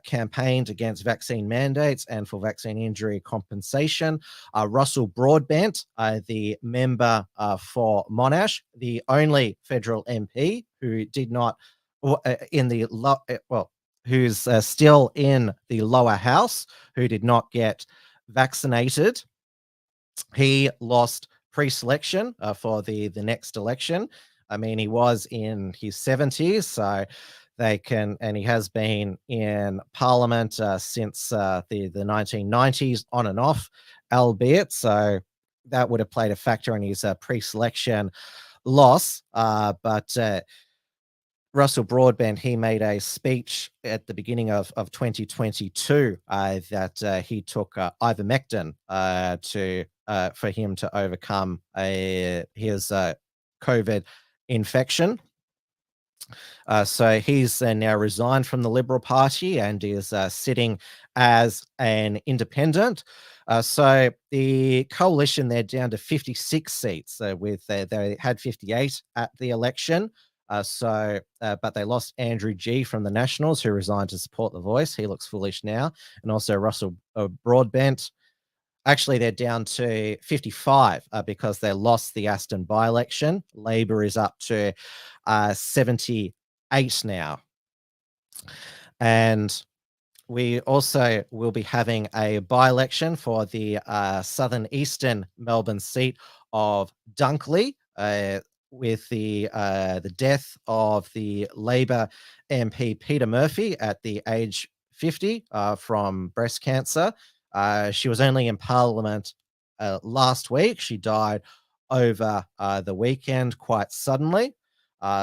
campaigned against vaccine mandates and for vaccine injury compensation, Russell Broadbent, the member for Monash, the only federal MP who did not who's still in the lower house, who did not get vaccinated. He lost pre-selection for the next election. I mean, he was in his 70s, so and he has been in Parliament since the 1990s, on and off, albeit, so that would have played a factor in his pre-selection loss. But Russell Broadbent, he made a speech at the beginning of 2022 that he took ivermectin for him to overcome his COVID infection. So he's now resigned from the Liberal Party and is sitting as an independent. So the coalition, they're down to 56 seats. They had 58 at the election. But they lost Andrew G from the Nationals, who resigned to support The Voice. He looks foolish now. And also Russell Broadbent. Actually, they're down to 55 because they lost the Aston by-election. Labor is up to 78 now. And we also will be having a by-election for the southern eastern Melbourne seat of Dunkley, with the death of the Labor MP Peter Murphy at the age 50 from breast cancer. She was only in Parliament last week. She died over the weekend quite suddenly.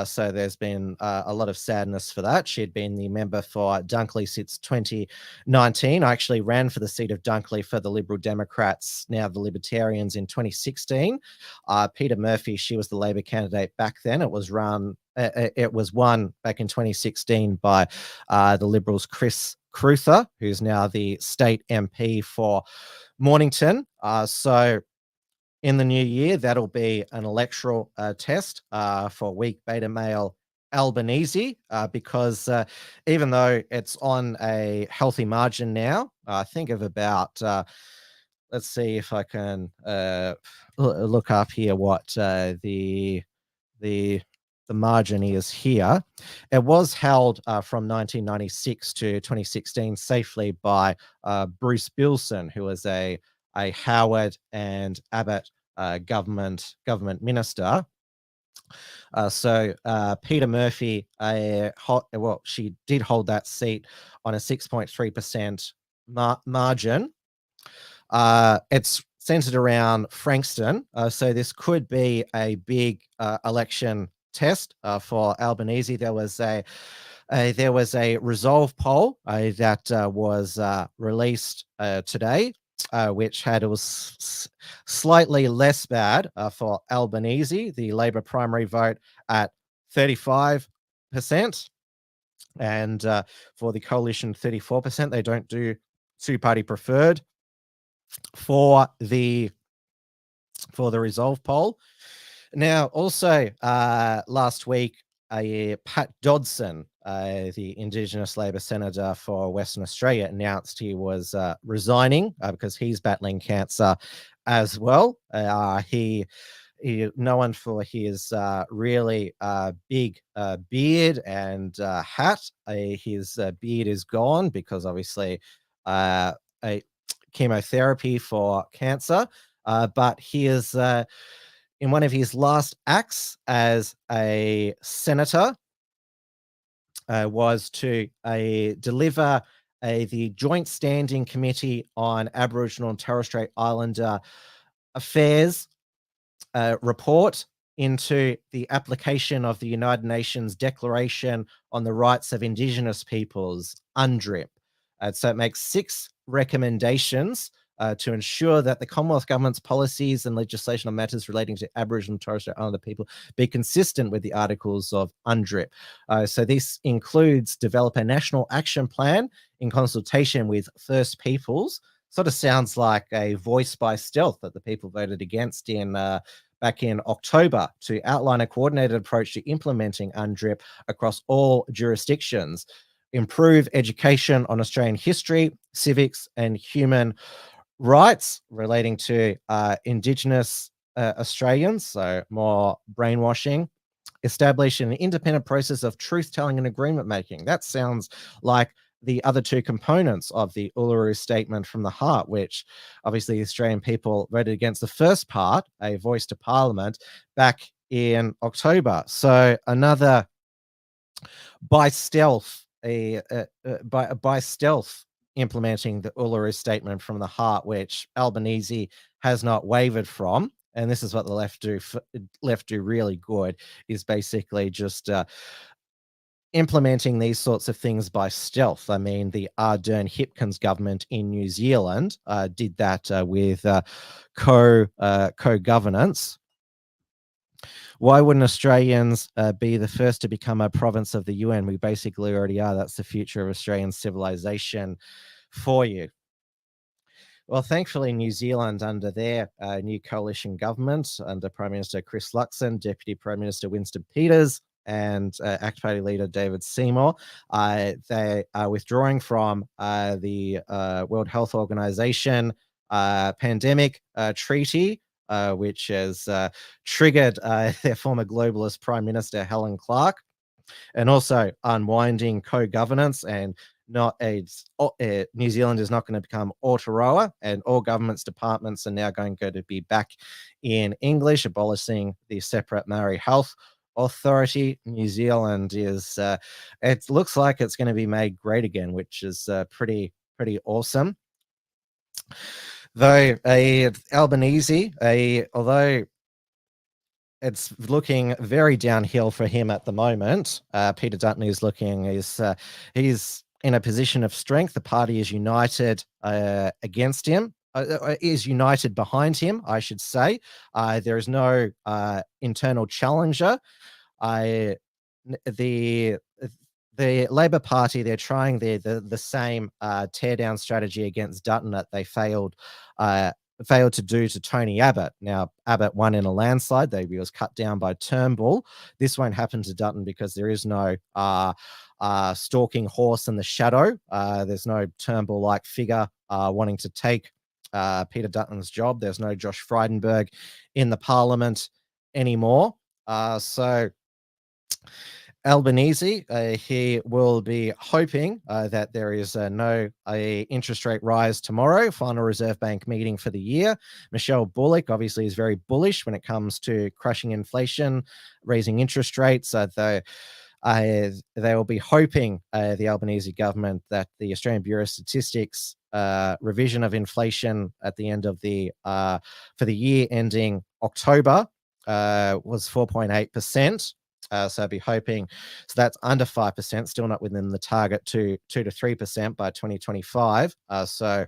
So there's been a lot of sadness for that. She had been the member for Dunkley since 2019. I actually ran for the seat of Dunkley for the Liberal Democrats, now the Libertarians, in 2016. Peter Murphy, she was the Labor candidate back then. It was won back in 2016 by the Liberals' Chris Cruther, who's now the state MP for Mornington. So in the new year, that'll be an electoral test for weak beta male Albanese, because even though it's on a healthy margin now, I think of about, let's see if I can look up here what the margin is here. It was held from 1996 to 2016 safely by Bruce Bilson, who was a Howard and Abbott government minister. So Peter Murphy, she did hold that seat on a 6.3% margin. It's centered around Frankston, so this could be a big election test for Albanese. There was a Resolve poll that was released today, which it was slightly less bad for Albanese. The Labor primary vote at 35%, and for the coalition 34%. They don't do two-party preferred for the Resolve poll. Now, also last week, Pat Dodson, the Indigenous Labor Senator for Western Australia, announced he was resigning because he's battling cancer as well. He known for his really big beard and hat. His beard is gone because obviously a chemotherapy for cancer, but he is in one of his last acts as a senator, was to deliver the Joint Standing Committee on Aboriginal and Torres Strait Islander Affairs report into the application of the United Nations Declaration on the Rights of Indigenous Peoples, UNDRIP. So it makes 6 recommendations to ensure that the Commonwealth Government's policies and legislation on matters relating to Aboriginal and Torres Strait Islander people be consistent with the articles of UNDRIP. So this includes develop a national action plan in consultation with First Peoples. Sort of sounds like a voice by stealth that the people voted against back in October, to outline a coordinated approach to implementing UNDRIP across all jurisdictions, improve education on Australian history, civics and human rights relating to Indigenous Australians, so more brainwashing, establish an independent process of truth-telling and agreement-making. That sounds like the other 2 components of the Uluru Statement from the Heart, which obviously the Australian people voted against the first part, a voice to Parliament, back in October. So another by stealth, by stealth implementing the Uluru Statement from the Heart, which Albanese has not wavered from. And this is what the left do really good, is basically just implementing these sorts of things by stealth. I mean, the Ardern Hipkins government in New Zealand did that with co-governance. Why wouldn't Australians be the first to become a province of the UN? We basically already are. That's the future of Australian civilization for you. Well, thankfully, New Zealand, under their new coalition government, under Prime Minister Chris Luxon, Deputy Prime Minister Winston Peters, and ACT Party leader David Seymour, they are withdrawing from the World Health Organization pandemic treaty, which has triggered their former globalist Prime Minister Helen Clark, and also unwinding co-governance, and New Zealand is not going to become Aotearoa, and all government's departments are now going to be back in English, abolishing the separate Maori Health Authority. New Zealand is, it looks like it's going to be made great again, which is pretty awesome. Though Albanese, although it's looking very downhill for him at the moment, Peter Dutton is he's in a position of strength. The party is united against him. Is united behind him, I should say. There is no internal challenger. The Labor Party, they're trying the same tear-down strategy against Dutton that they failed to do to Tony Abbott. Now, Abbott won in a landslide. He was cut down by Turnbull. This won't happen to Dutton because there is no stalking horse in the shadow. There's no Turnbull-like figure wanting to take Peter Dutton's job. There's no Josh Frydenberg in the parliament anymore. So Albanese, he will be hoping that there is no interest rate rise tomorrow, final Reserve Bank meeting for the year. Michelle Bullock obviously is very bullish when it comes to crushing inflation, raising interest rates. They will be hoping, the Albanese government, that the Australian Bureau of Statistics revision of inflation at the end of for the year ending October was 4.8%. So I'd be hoping, so that's under 5%, still not within the target to 2 to 3% by 2025. So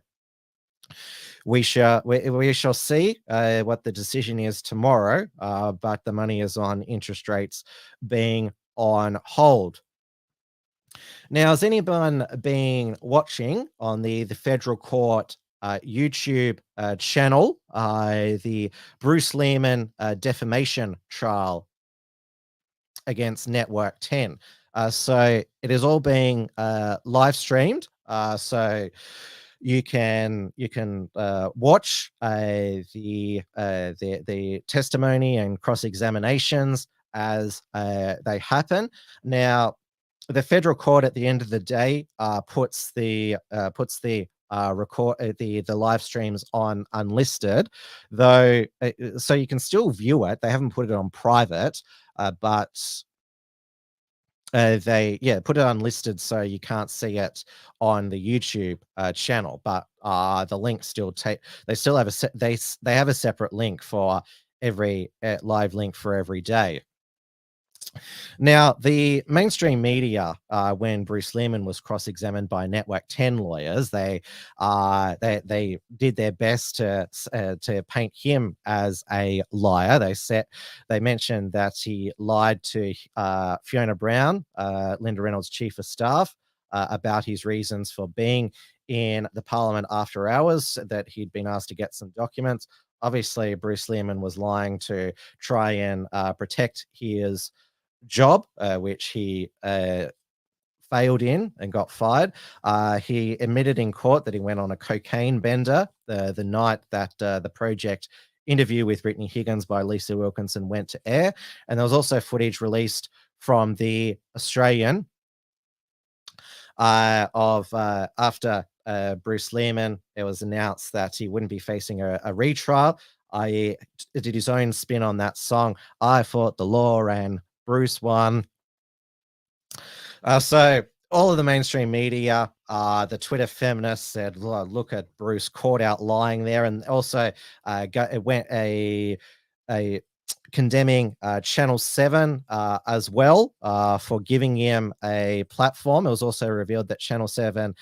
we shall see what the decision is tomorrow, but the money is on interest rates being on hold. Now, has anyone been watching on the federal court YouTube channel the Bruce Lerhmann defamation trial against Network 10? So it is all being live streamed. So you can watch the testimony and cross-examinations as they happen. Now, the federal court at the end of the day puts the record the live streams on unlisted, though, so you can still view it. They haven't put it on private, but they put it unlisted, so you can't see it on the YouTube channel. But the link still they still have they have a separate link for every live link for every day. Now, the mainstream media, when Bruce Lerhmann was cross-examined by Network 10 lawyers, they did their best to paint him as a liar. They mentioned that he lied to Fiona Brown, Linda Reynolds' chief of staff, about his reasons for being in the Parliament after hours, that he'd been asked to get some documents. Obviously, Bruce Lerhmann was lying to try and protect his job, which he failed in and got fired. He admitted in court that he went on a cocaine bender the night that the Project interview with Brittany Higgins by Lisa Wilkinson went to air. And there was also footage released from the Australian of after Bruce Lerhmann, it was announced that he wouldn't be facing a retrial. I did his own spin on that song, I Fought the Law, and Bruce won. So all of the mainstream media, the Twitter feminists said, look at Bruce caught out lying there, and also it went a condemning Channel 7 as well for giving him a platform. It was also revealed that Channel 7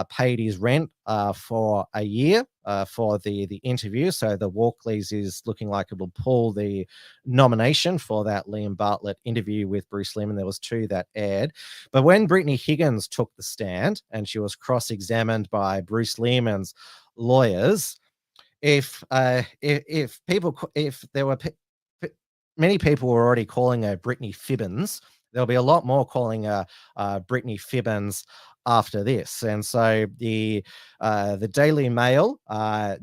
paid his rent for a year for the interview. So the Walkleys is looking like it will pull the nomination for that Liam Bartlett interview with Bruce Lerhmann. There was 2 that aired. But when Brittany Higgins took the stand and she was cross-examined by Bruce Lerhmann's lawyers, if there were many people were already calling her Brittany Fibbins, there'll be a lot more calling her Brittany Fibbins after this. And so the Daily Mail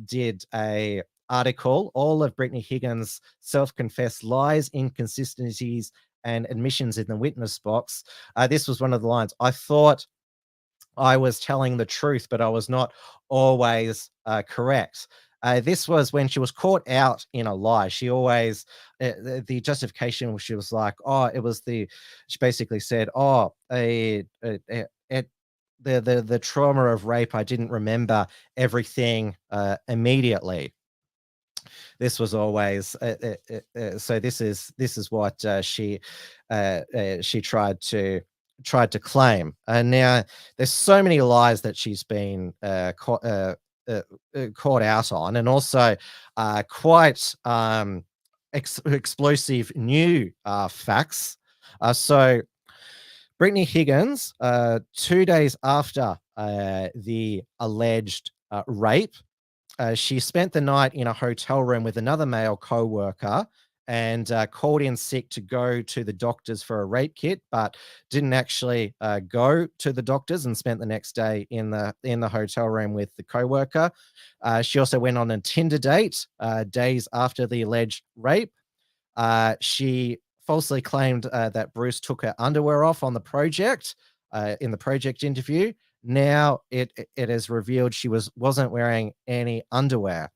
did a article, all of Brittany Higgins' self-confessed lies, inconsistencies, and admissions in the witness box. This was one of the lines. I thought I was telling the truth, but I was not always correct. This was when she was caught out in a lie. She always, the justification, she was like, she basically said, the trauma of rape, I didn't remember everything immediately. This was always, so this is what she tried to claim. And now there's so many lies that she's been caught out on, and also quite explosive new facts. So Brittany Higgins, 2 days after the alleged rape, she spent the night in a hotel room with another male co-worker and called in sick to go to the doctors for a rape kit, but didn't actually go to the doctors, and spent the next day in the hotel room with the co-worker. She also went on a Tinder date days after the alleged rape. She falsely claimed that Bruce took her underwear off on the project in the project interview. Now it is revealed she wasn't wearing any underwear.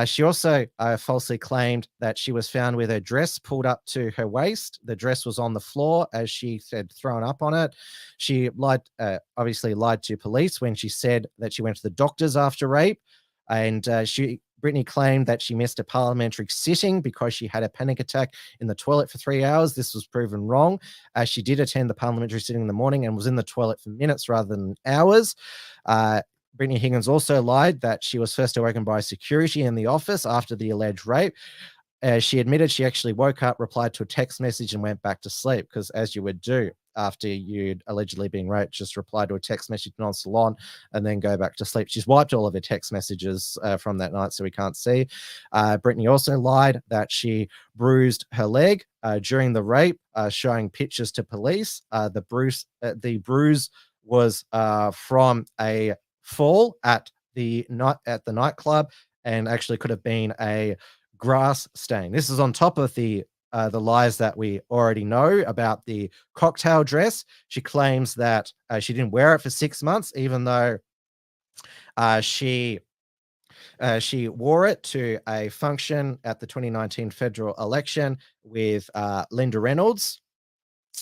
She also falsely claimed that she was found with her dress pulled up to her waist. The dress was on the floor, as she said, thrown up on it. She obviously lied to police when she said that she went to the doctors after rape. And Brittany claimed that she missed a parliamentary sitting because she had a panic attack in the toilet for 3 hours. This was proven wrong, as she did attend the parliamentary sitting in the morning and was in the toilet for minutes rather than hours. Brittany Higgins also lied that she was first awoken by security in the office after the alleged rape. She admitted she actually woke up, replied to a text message, and went back to sleep, because as you would do after you'd allegedly been raped, just reply to a text message non-salon and then go back to sleep. She's wiped all of her text messages from that night, so we can't see. Brittany also lied that she bruised her leg during the rape, showing pictures to police. The bruise was from a fall at the nightclub, and actually could have been a grass stain. This is on top of the lies that we already know about the cocktail dress. She claims that she didn't wear it for 6 months, even though She wore it to a function at the 2019 federal election with Linda Reynolds,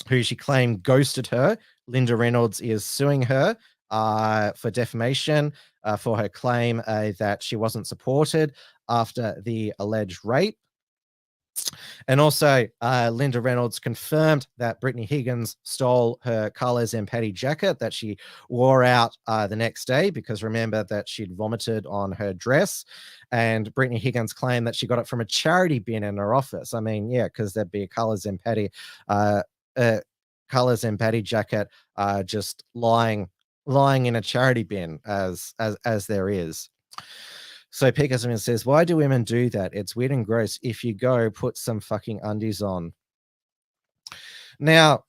who she claimed ghosted her. Linda Reynolds is suing her for defamation for her claim that she wasn't supported after the alleged rape. And also, Linda Reynolds confirmed that Brittany Higgins stole her Carlos Empati jacket that she wore out the next day, because remember that she'd vomited on her dress. And Brittany Higgins claimed that she got it from a charity bin in her office. I mean, yeah, because there'd be a Carlos Empati jacket just lying in a charity bin as there is. So Peterson says, why do women do that? It's weird and gross. If you go, put some fucking undies on. Now,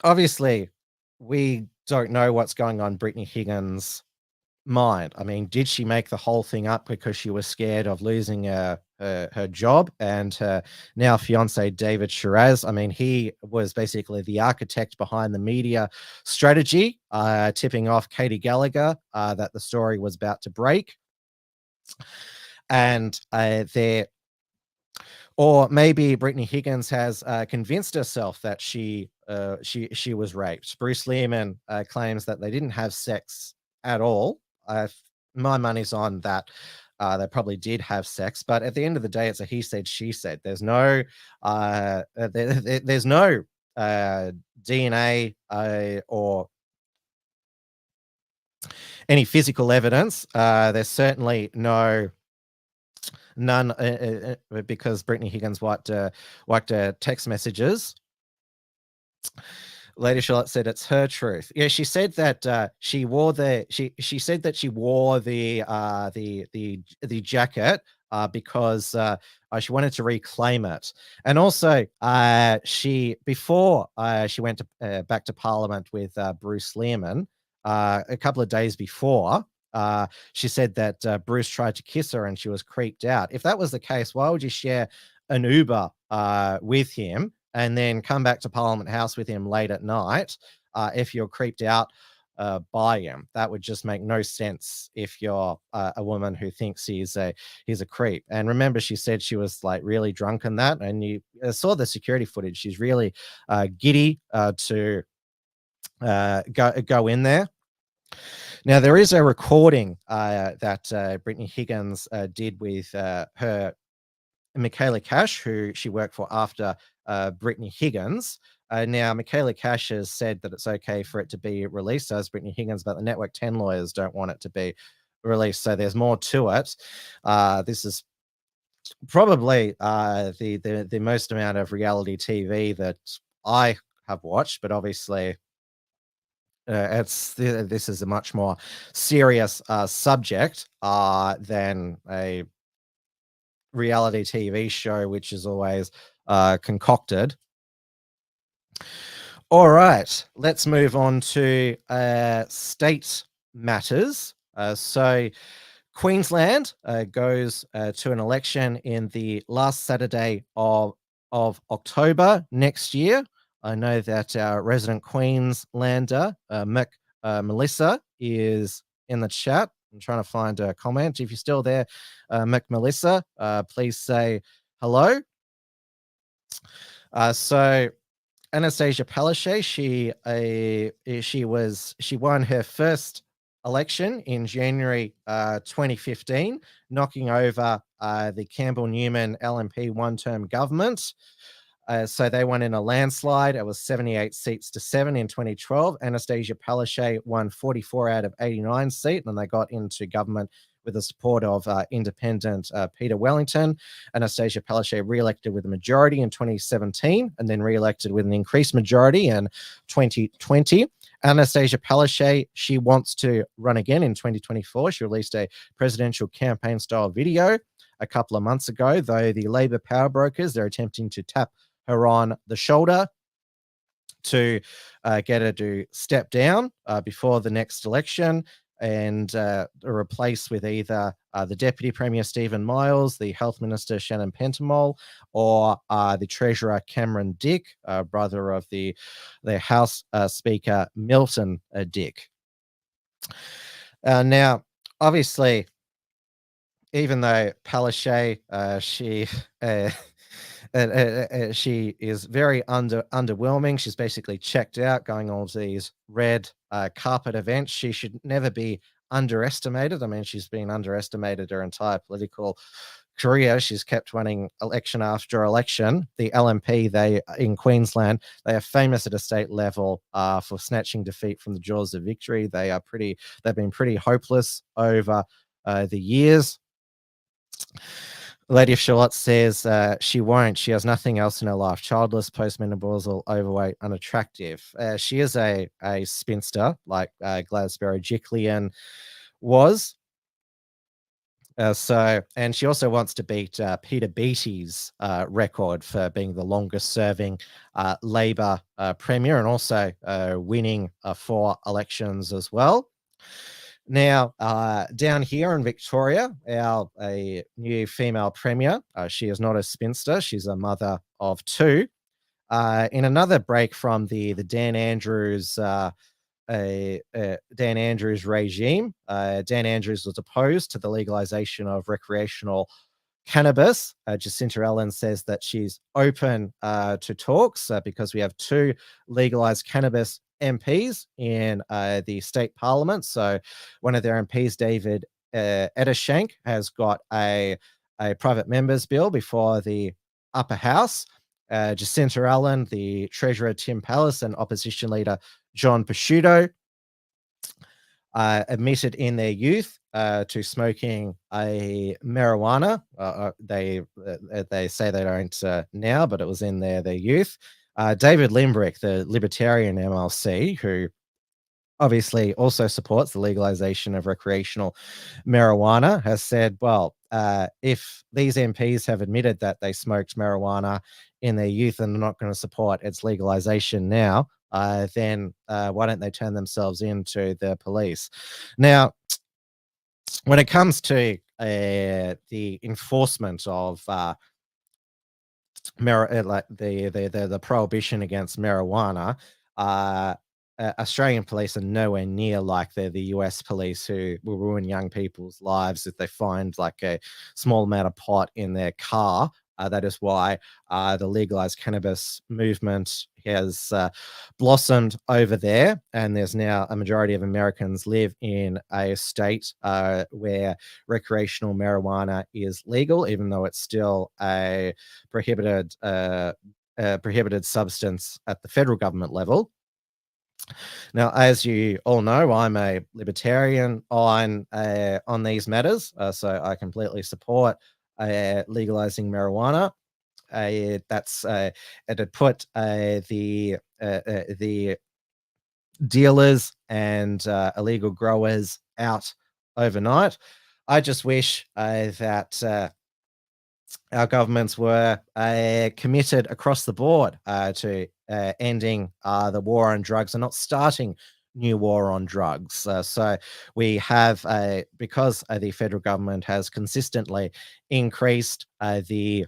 obviously, we don't know what's going on in Brittany Higgins' mind. I mean, did she make the whole thing up because she was scared of losing her job? And her now fiance, David Shiraz, I mean, he was basically the architect behind the media strategy, tipping off Katie Gallagher that the story was about to break. And or maybe Brittany Higgins has convinced herself that she was raped. Bruce Lerhmann claims that they didn't have sex at all. My money's on that. They probably did have sex, but at the end of the day, it's a he said, she said. There's no there's no DNA or any physical evidence. There's certainly none because Brittany Higgins wiped text messages. Lady Charlotte said it's her truth. Yeah, she said that she wore the jacket because she wanted to reclaim it, and also before she went back to Parliament with Bruce Lerhmann. A couple of days before, she said that Bruce tried to kiss her and she was creeped out. If that was the case, why would you share an Uber with him and then come back to Parliament House with him late at night if you're creeped out by him? That would just make no sense if you're a woman who thinks he's a creep. And remember, she said she was like really drunk in that, and you saw the security footage. She's really giddy to go in there. Now, there is a recording that Brittany Higgins did with her Michaela Cash, who she worked for after Brittany Higgins. Now, Michaela Cash has said that it's okay for it to be released as Brittany Higgins, but the Network 10 lawyers don't want it to be released. So there's more to it. This is probably the most amount of reality TV that I have watched, but obviously this is a much more serious subject than a reality TV show, which is always concocted. All right, let's move on to state matters. So Queensland goes to an election in the last Saturday of October next year. I know that our resident Queenslander, Melissa, is in the chat. I'm trying to find a comment. If you're still there, Melissa, please say hello. So Anastasia Palaszczuk, she won her first election in January 2015, knocking over the Campbell-Newman LNP one-term government. So they won in a landslide. It was 78 seats to 7 in 2012. Anastasia Palaszczuk won 44 out of 89 seats, and they got into government with the support of independent Peter Wellington. Anastasia Palaszczuk re-elected with a majority in 2017 and then re-elected with an increased majority in 2020. Anastasia Palaszczuk, she wants to run again in 2024. She released a presidential campaign style video a couple of months ago, though the Labor power brokers, they're attempting to tap her on the shoulder to get her to step down before the next election and replace with either the Deputy Premier Stephen Miles, the Health Minister Shannon Pentamol, or the Treasurer Cameron Dick, brother of the House Speaker Milton Dick. Now, obviously, even though Palaszczuk, she is very underwhelming. She's basically checked out, going on to these red carpet events. She should never be underestimated. I mean, she's been underestimated her entire political career. She's kept winning election after election. The LNP, they in Queensland, they are famous at a state level for snatching defeat from the jaws of victory. They've been pretty hopeless over the years. Lady of Shalott says she won't. She has nothing else in her life. Childless, postmenopausal, overweight, unattractive. She is a spinster, like Gladys Berejiklian was. And she also wants to beat Peter Beattie's record for being the longest serving Labor Premier, and also winning 4 elections as well. Now, down here in Victoria, a new female premier, she is not a spinster, she's a mother of 2. In another break from the Dan Andrews regime, Dan Andrews was opposed to the legalization of recreational cannabis. Jacinta Allen says that she's open to talks because we have 2 legalized cannabis MPs in the state parliament. So one of their MPs, David Eddershank, has got a private members bill before the upper house. Jacinta Allen, the treasurer Tim Pallas, and opposition leader John Pesciuto admitted in their youth to smoking a marijuana. They say they don't now, but it was in their youth. David Limbrick, the Libertarian MLC, who obviously also supports the legalization of recreational marijuana, has said, well, if these MPs have admitted that they smoked marijuana in their youth and are not going to support its legalization now, then why don't they turn themselves into the police? Now, when it comes to the enforcement of the prohibition against marijuana, Australian police are nowhere near like the US police, who will ruin young people's lives if they find like a small amount of pot in their car. That is why the legalized cannabis movement has blossomed over there, and there's now a majority of Americans live in a state where recreational marijuana is legal, even though it's still a prohibited substance at the federal government level. Now, as you all know, I'm a libertarian on these matters, so I completely support legalizing marijuana. It had put the dealers and illegal growers out overnight. I just wish that our governments were committed across the board to ending the war on drugs and not starting new war on drugs. So we have, because the federal government has consistently increased the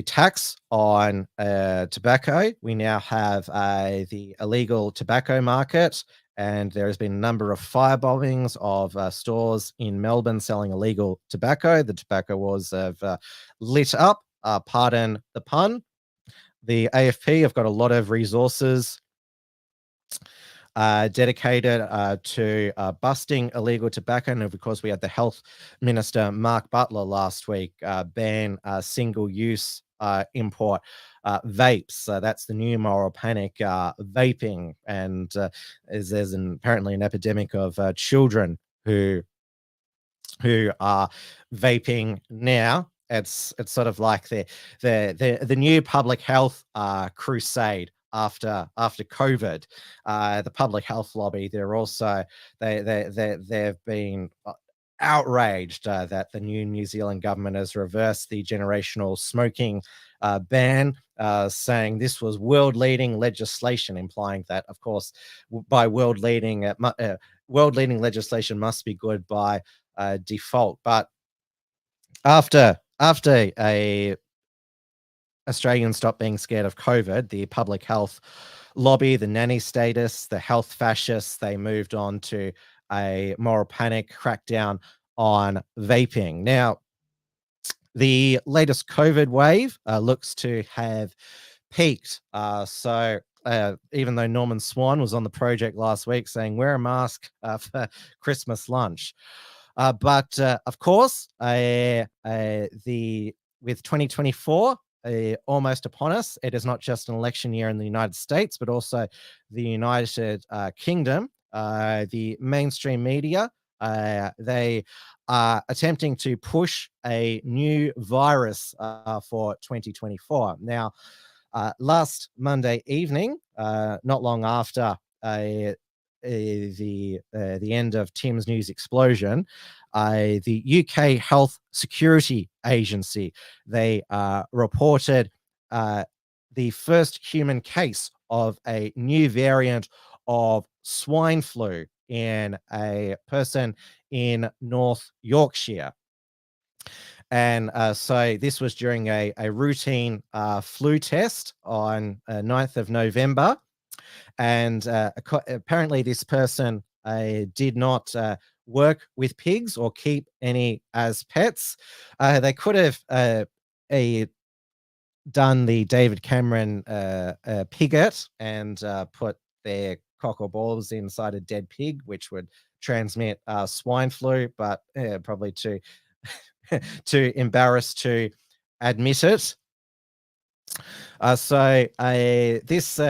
tax on tobacco, we now have the illegal tobacco market, and there has been a number of firebombings of stores in Melbourne selling illegal tobacco. The tobacco wars have lit up, pardon the pun. The AFP have got a lot of resources dedicated to busting illegal tobacco. And of course, we had the Health Minister, Mark Butler, last week ban single-use import vapes. That's the new moral panic, vaping. And there's apparently an epidemic of children who are vaping now. It's sort of like the new public health crusade after COVID. The public health lobby, they've been outraged that the new Zealand government has reversed the generational smoking ban, saying this was world-leading legislation, implying that, of course, by world-leading legislation must be good by default. But after Australians stopped being scared of COVID, the public health lobby, the nanny statists, the health fascists, they moved on to a moral panic crackdown on vaping. Now, the latest COVID wave looks to have peaked. Even though Norman Swan was on the project last week saying wear a mask for Christmas lunch. But of course, with 2024 almost upon us, it is not just an election year in the United States, but also the United Kingdom. The mainstream media, they are attempting to push a new virus for 2024. Now, last Monday evening, not long after the end of Tim's News Explosion, the UK Health Security Agency, they reported the first human case of a new variant of swine flu in a person in North Yorkshire. And so this was during a routine flu test on 9th of November. And apparently this person did not work with pigs or keep any as pets. They could have done the David Cameron pigget and put their cock or balls inside a dead pig, which would transmit swine flu, but probably too embarrassed to admit it. This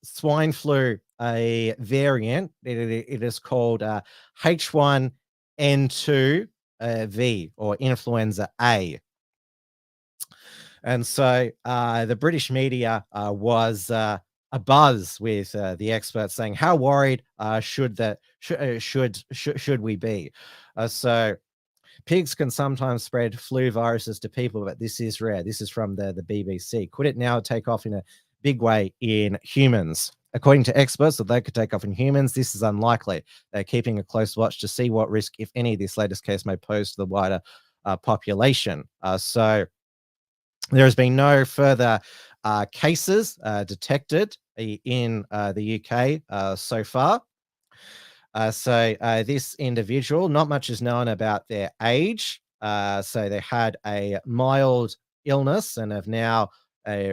swine flu variant, it is called H1N2V or influenza A. And so the British media was abuzz with the experts saying, how worried should we be? So pigs can sometimes spread flu viruses to people, but this is rare. This is from the BBC. Could it now take off in a big way in humans? According to experts, that they could take off in humans, this is unlikely. They're keeping a close watch to see what risk, if any, this latest case may pose to the wider population. So there has been no further cases detected in the UK so far. This individual, not much is known about their age. So they had a mild illness and have now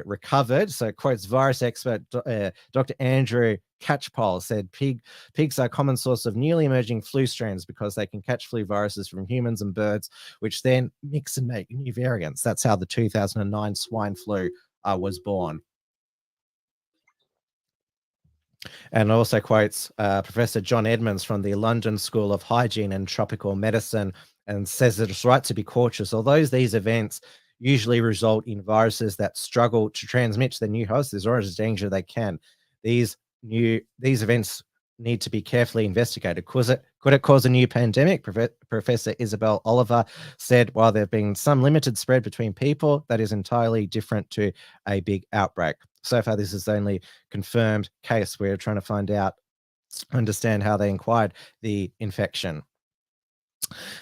recovered. So quotes virus expert Dr. Andrew Catchpole said pigs are a common source of newly emerging flu strains because they can catch flu viruses from humans and birds, which then mix and make new variants. That's how the 2009 swine flu was born. And also quotes Professor John Edmonds from the London School of Hygiene and Tropical Medicine, and says that it's right to be cautious. Although these events usually result in viruses that struggle to transmit to the new host, there's always a danger they can. These events need to be carefully investigated. Could it cause a new pandemic? Professor Isabel Oliver said, while there have been some limited spread between people, that is entirely different to a big outbreak. So far, this is the only confirmed case. We're trying to understand how they acquired the infection.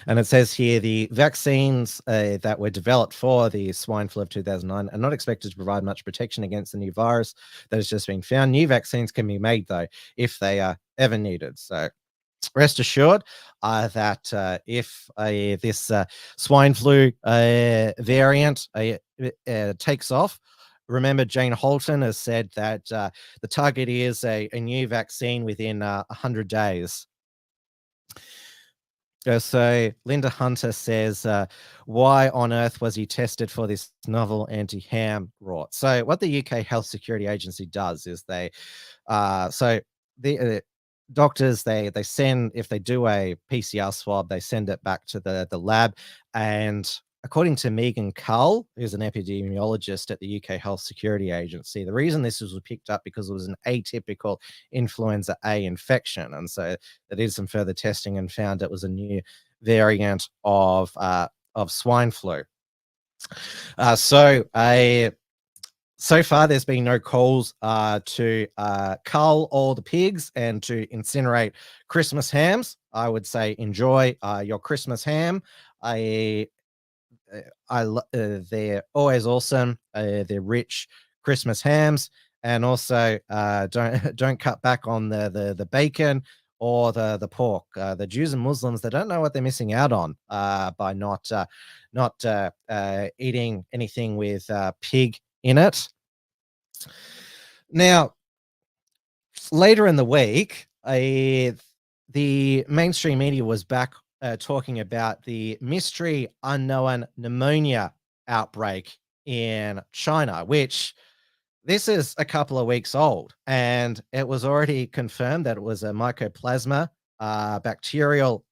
And it says here, the vaccines that were developed for the swine flu of 2009 are not expected to provide much protection against the new virus that has just been found. New vaccines can be made, though, if they are ever needed. So rest assured that if this swine flu variant takes off, remember, Jane Holton has said that the target is a new vaccine within 100 days. So Linda Hunter says, why on earth was he tested for this novel anti-ham rot? So what the UK Health Security Agency does is the doctors, they send, if they do a PCR swab, they send it back to the lab. And according to Megan Cull, who's an epidemiologist at the UK Health Security Agency, the reason this was picked up because it was an atypical influenza A infection. And so they did some further testing and found it was a new variant of swine flu. So far, there's been no calls to cull all the pigs and to incinerate Christmas hams. I would say enjoy your Christmas ham. They're always awesome. They're rich Christmas hams, and also don't cut back on the bacon or the pork. The Jews and Muslims, they don't know what they're missing out on by not eating anything with pig in it. Now, later in the week, the mainstream media was back talking about the mystery unknown pneumonia outbreak in China, which this is a couple of weeks old, and it was already confirmed that it was a mycoplasma bacterial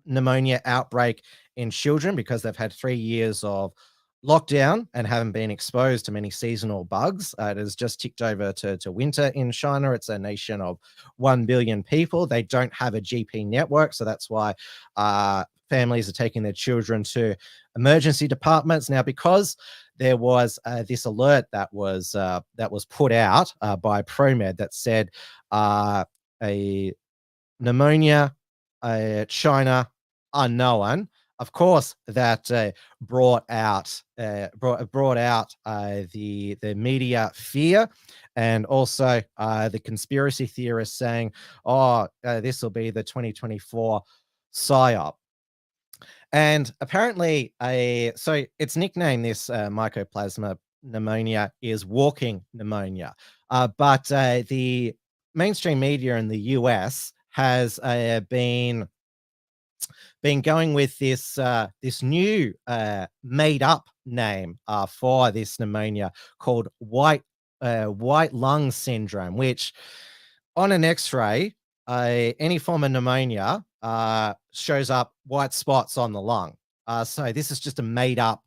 pneumonia outbreak in children because they've had 3 years of lockdown and haven't been exposed to many seasonal bugs. It has just ticked over to winter in China. It's a nation of 1 billion people. They don't have a GP network, so that's why families are taking their children to emergency departments. Now, because there was this alert that was put out by ProMed that said a pneumonia, China unknown. Of course, that brought out the media fear, and also the conspiracy theorists saying, "Oh, this will be the 2024 psyop." And apparently, so it's nicknamed, this mycoplasma pneumonia, is walking pneumonia, but the mainstream media in the US has been going with this new made up name for this pneumonia called white lung syndrome, which on an X-ray, any form of pneumonia shows up white spots on the lung. So this is just a made up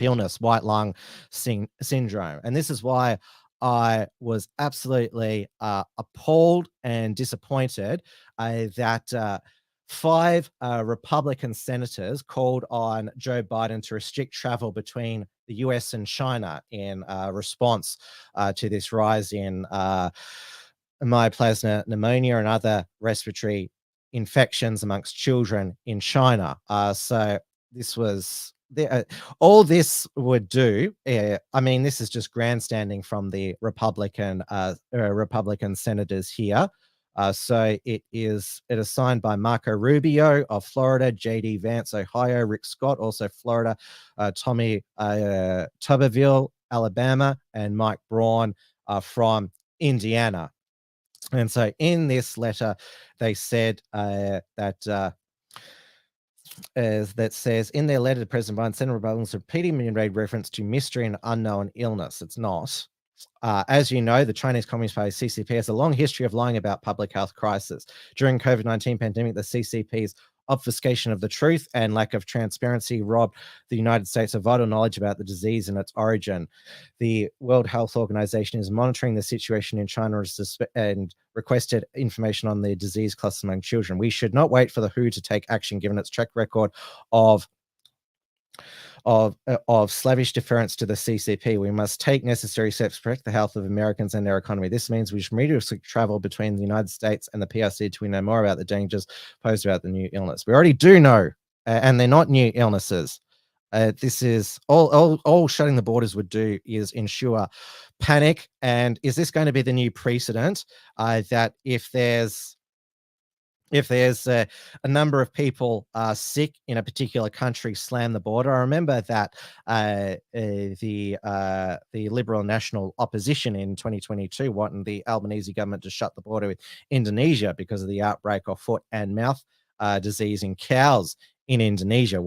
illness, white lung syndrome, and this is why I was absolutely appalled and disappointed that 5 Republican senators called on Joe Biden to restrict travel between the US and China in response to this rise in mycoplasma pneumonia and other respiratory infections amongst children in China. So this was all this would do. I mean, this is just grandstanding from the Republican senators here. So it is signed by Marco Rubio of Florida, J.D. Vance, Ohio, Rick Scott, also Florida, Tommy Tuberville, Alabama, and Mike Braun from Indiana. And so in this letter, they said that says, in their letter to President Biden, Senate Republicans repeatedly made reference to mystery and unknown illness. It's not. As you know, the Chinese Communist Party, CCP, has a long history of lying about public health crisis. During COVID-19 pandemic, the CCP's obfuscation of the truth and lack of transparency robbed the United States of vital knowledge about the disease and its origin. The World Health Organization is monitoring the situation in China and requested information on the disease clusters among children. We should not wait for the WHO to take action, given its track record of slavish deference to the CCP. We must take necessary steps to protect the health of Americans and their economy. This means we should immediately travel between the United States and the PRC till we know more about the dangers posed about the new illness. We already do know, and they're not new illnesses. This is all shutting the borders would do is ensure panic. And is this going to be the new precedent that if there's a number of people sick in a particular country, slam the border? I remember that the Liberal National Opposition in 2022 wanted the Albanese government to shut the border with Indonesia because of the outbreak of foot and mouth disease in cows in Indonesia,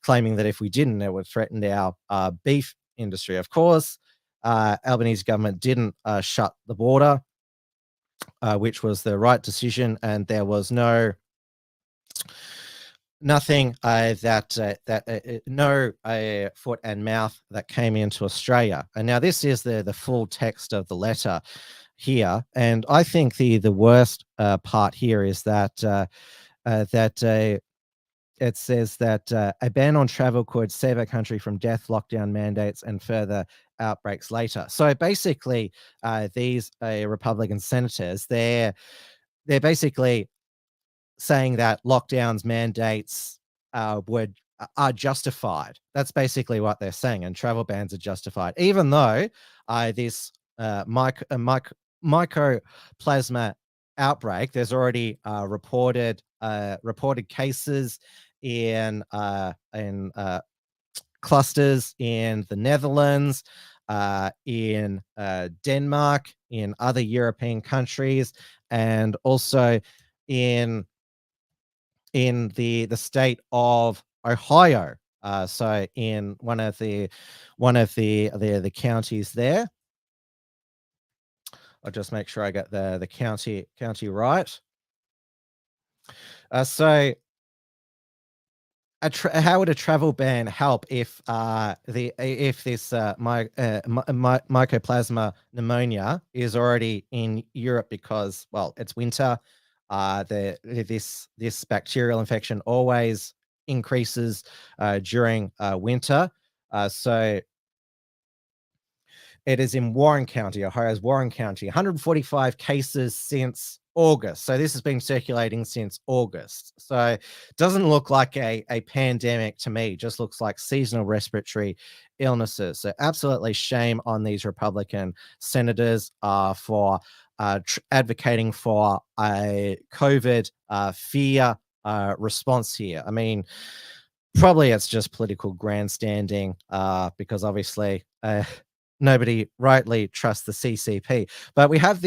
claiming that if we didn't, it would threaten our beef industry. Of course, Albanese government didn't shut the border, which was the right decision, and there was no foot and mouth that came into Australia. And now this is the full text of the letter here, and I think the worst part here is that it says that a ban on travel could save our country from death, lockdown mandates, and further outbreaks later. So basically, these Republican senators, they're basically saying that lockdowns, mandates are justified. That's basically what they're saying, and travel bans are justified, even though this mycoplasma outbreak. There's already reported cases in clusters in the Netherlands, in Denmark, in other European countries, and also in the state of Ohio. So in one of the counties there. I'll just make sure I get the county right. So how would a travel ban help if this mycoplasma pneumonia is already in Europe because, well, it's winter. This bacterial infection always increases during winter. So it is in Warren County, Ohio's Warren County, 145 cases since August. So this has been circulating since August. So it doesn't look like a pandemic to me, it just looks like seasonal respiratory illnesses. So absolutely shame on these Republican senators for advocating for a COVID fear response here. I mean, probably it's just political grandstanding because obviously nobody rightly trusts the CCP. But we have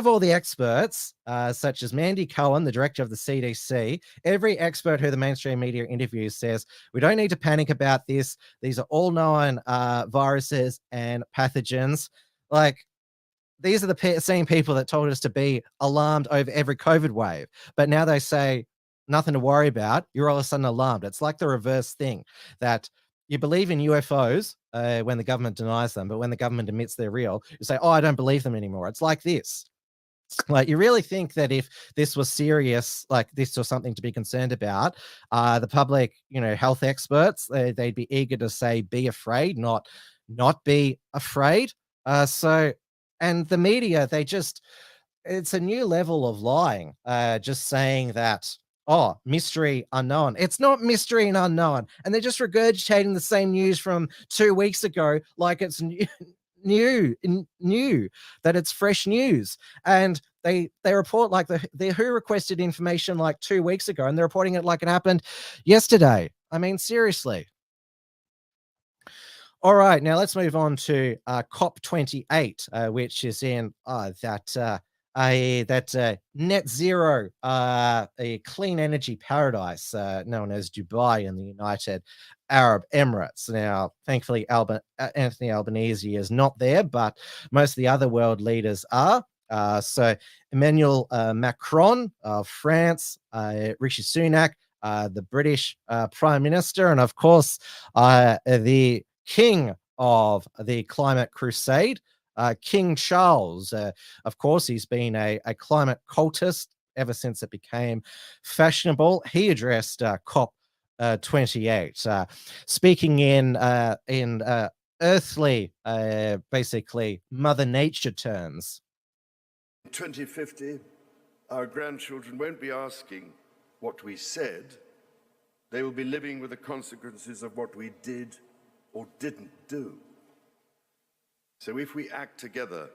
all the experts, such as Mandy Cohen, the director of the CDC. Every expert who the mainstream media interviews says, we don't need to panic about this. These are all known viruses and pathogens. Like, these are the same people that told us to be alarmed over every COVID wave. But now they say, nothing to worry about. You're all of a sudden alarmed. It's like the reverse thing, that you believe in UFOs when the government denies them, but when the government admits they're real, you say, oh, I don't believe them anymore. It's like this. Like, you really think that if this was serious, like this was something to be concerned about, the public, health experts, they'd be eager to say, be afraid, not be afraid. And the media, it's a new level of lying, just saying that, oh, mystery unknown. It's not mystery and unknown. And they're just regurgitating the same news from 2 weeks ago like it's new, that it's fresh news. And they report like the WHO requested information like 2 weeks ago, and they're reporting it like it happened yesterday. I mean, seriously. All right, now let's move on to COP28, which is in that net zero, a clean energy paradise known as Dubai in the United Arab Emirates. Now, thankfully, Anthony Albanese is not there, but most of the other world leaders are. So Emmanuel Macron of France, Rishi Sunak, the British Prime Minister, and of course, the king of the climate crusade, King Charles. Of course, he's been a climate cultist ever since it became fashionable. He addressed COP28, speaking in earthly, basically Mother Nature terms. In 2050, our grandchildren won't be asking what we said. They will be living with the consequences of what we did or didn't do. So if we act together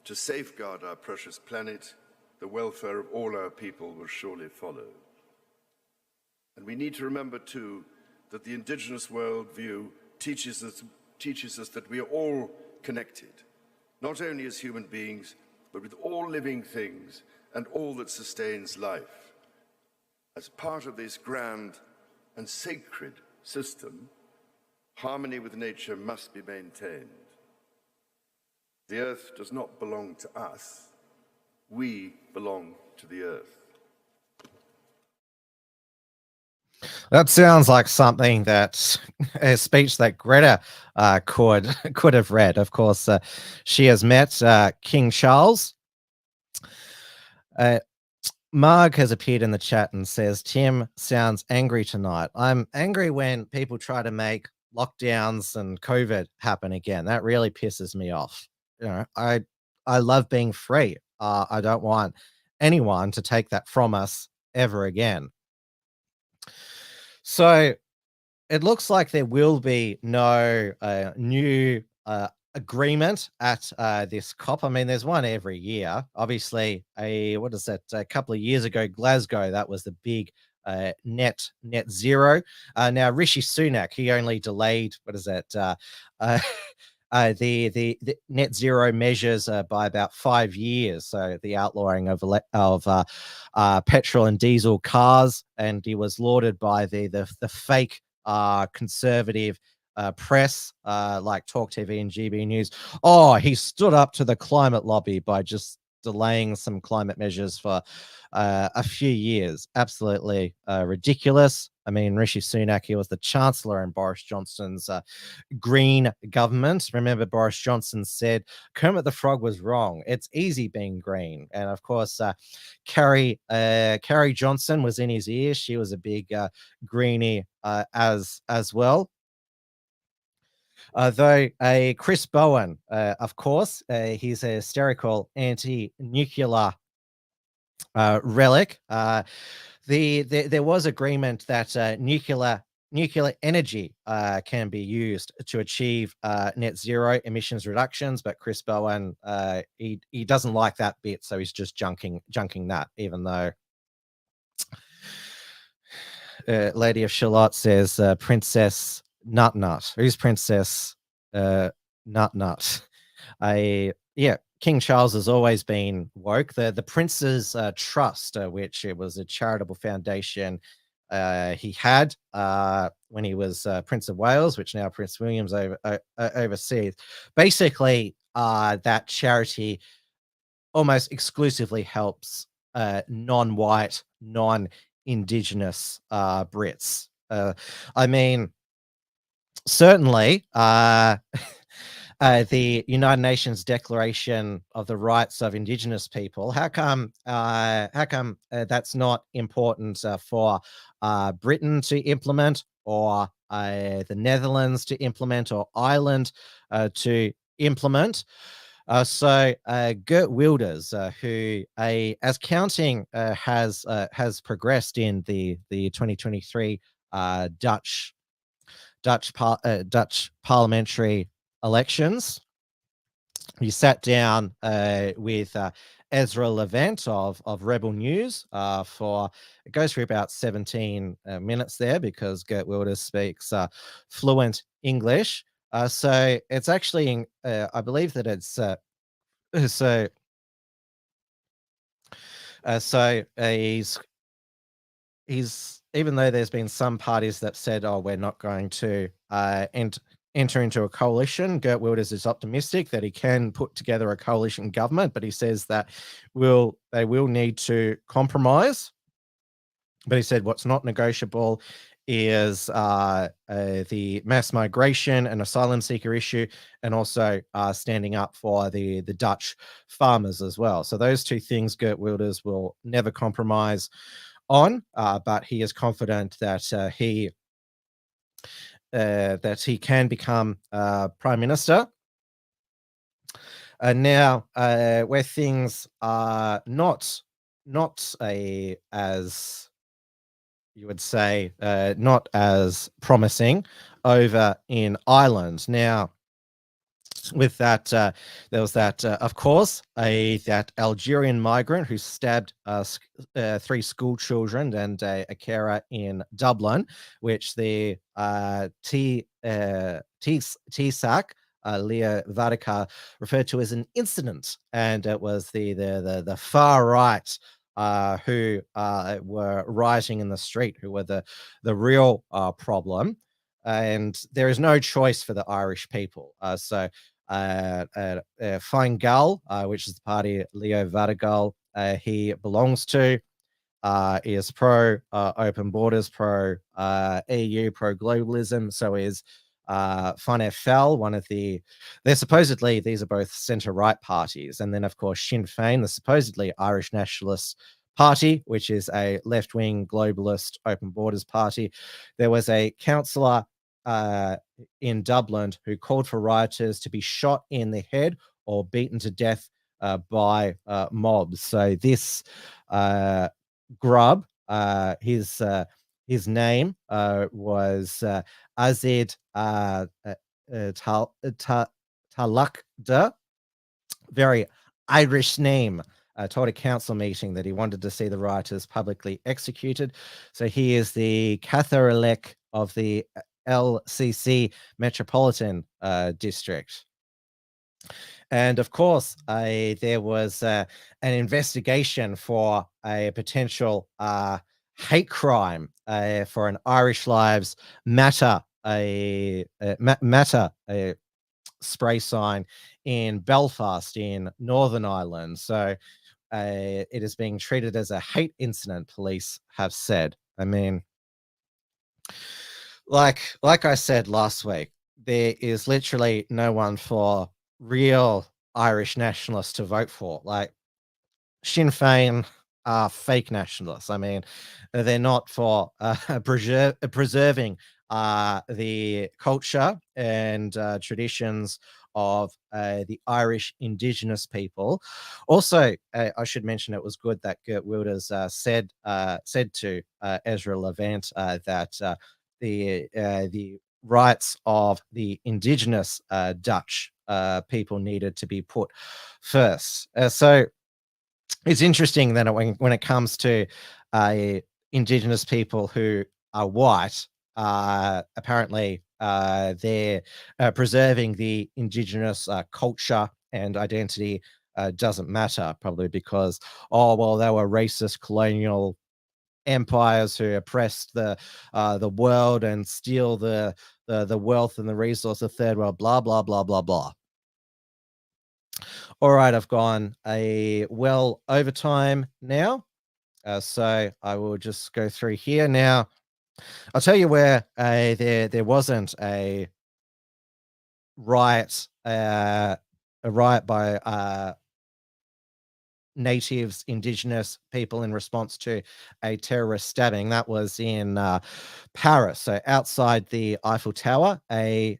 to safeguard our precious planet, the welfare of all our people will surely follow. And we need to remember too that the indigenous worldview teaches us that we are all connected, not only as human beings, but with all living things and all that sustains life. As part of this grand and sacred system, harmony with nature must be maintained. The earth does not belong to us. We belong to the earth. That sounds like something that a speech that Greta could have read. Of course, she has met King Charles. Marg has appeared in the chat and says, Tim sounds angry tonight. I'm angry when people try to make lockdowns and COVID happen again. That really pisses me off. I love being free. I don't want anyone to take that from us ever again. So it looks like there will be no new agreement at this COP. I mean, there's one every year. Obviously, a couple of years ago, Glasgow, that was the big net zero. Now Rishi Sunak, he only delayed the net zero measures by about 5 years. So the outlawing of petrol and diesel cars, and he was lauded by the fake conservative press like Talk TV and GB News. Oh, he stood up to the climate lobby by just delaying some climate measures for a few years. Absolutely ridiculous. I mean, Rishi Sunak, he was the Chancellor in Boris Johnson's Green government. Remember, Boris Johnson said Kermit the Frog was wrong. It's easy being green. And of course, Carrie Johnson was in his ear. She was a big greenie as well. Though Chris Bowen, of course, he's a hysterical anti-nuclear relic. There was agreement that nuclear energy can be used to achieve net zero emissions reductions, but Chris Bowen, he doesn't like that bit, so he's just junking that, even though Lady of Shalott says Princess Nut. Who's Princess Nut? King Charles has always been woke. The Prince's Trust, which it was a charitable foundation he had when he was Prince of Wales, which now Prince William's oversees. Basically, that charity almost exclusively helps non-white, non-Indigenous Brits. I mean, certainly, the United Nations Declaration of the Rights of Indigenous People. How come that's not important for Britain to implement, or the Netherlands to implement, or Ireland to implement? So Geert Wilders, who as counting has progressed in the 2023 Dutch parliamentary elections, he sat down with Ezra Levant of Rebel News for, it goes for about 17 minutes there, because Geert Wilders speaks fluent English. So it's actually, I believe that it's he's even though there's been some parties that said, oh, we're not going to enter into a coalition, Geert Wilders is optimistic that he can put together a coalition government, but he says that they will need to compromise. But he said what's not negotiable is the mass migration and asylum seeker issue, and also standing up for the Dutch farmers as well. So those two things Geert Wilders will never compromise on, but he is confident that he can become prime minister. Now, where things are not as you would say, not as promising over in Ireland. Now, with that, there was that, of course, that Algerian migrant who stabbed 3 school children and a carer in Dublin, which the TSAC, Leo Varadkar, referred to as an incident, and it was the far right who were rioting in the street, who were the real problem. And there is no choice for the Irish people. So Fine Gael, which is the party Leo Varadkar he belongs to, is pro open borders, pro EU, pro globalism. So is Fianna Fáil, one of they're supposedly, these are both centre-right parties. And then, of course, Sinn Féin, the supposedly Irish Nationalist Party, which is a left-wing globalist open borders party. There was a councillor in Dublin who called for rioters to be shot in the head or beaten to death by mobs. So this grub, his name was Azid Talukder, very Irish name, told a council meeting that he wanted to see the rioters publicly executed. So he is the Cather-elect of the LCC Metropolitan District. And of course, there was an investigation for a potential hate crime for an Irish Lives Matter spray sign in Belfast in Northern Ireland. So it is being treated as a hate incident, police have said. I mean, like I said last week, there is literally no one for real Irish nationalists to vote for. Like, Sinn Féin are fake nationalists. I mean, they're not for preserving the culture and traditions of the Irish Indigenous people. Also, I should mention it was good that Geert Wilders said to Ezra Levant that the rights of the Indigenous Dutch people needed to be put first. So it's interesting that when it comes to Indigenous people who are white, apparently they're preserving the Indigenous culture and identity doesn't matter, probably because, oh, well, they were racist colonial empires who oppressed the world and steal the wealth and the resource of third world, blah, blah, blah, blah, blah. All right, I've gone well over time now. So I will just go through here now. I'll tell you where there wasn't a riot by natives, Indigenous people in response to a terrorist stabbing. That was in Paris. So outside the Eiffel Tower, a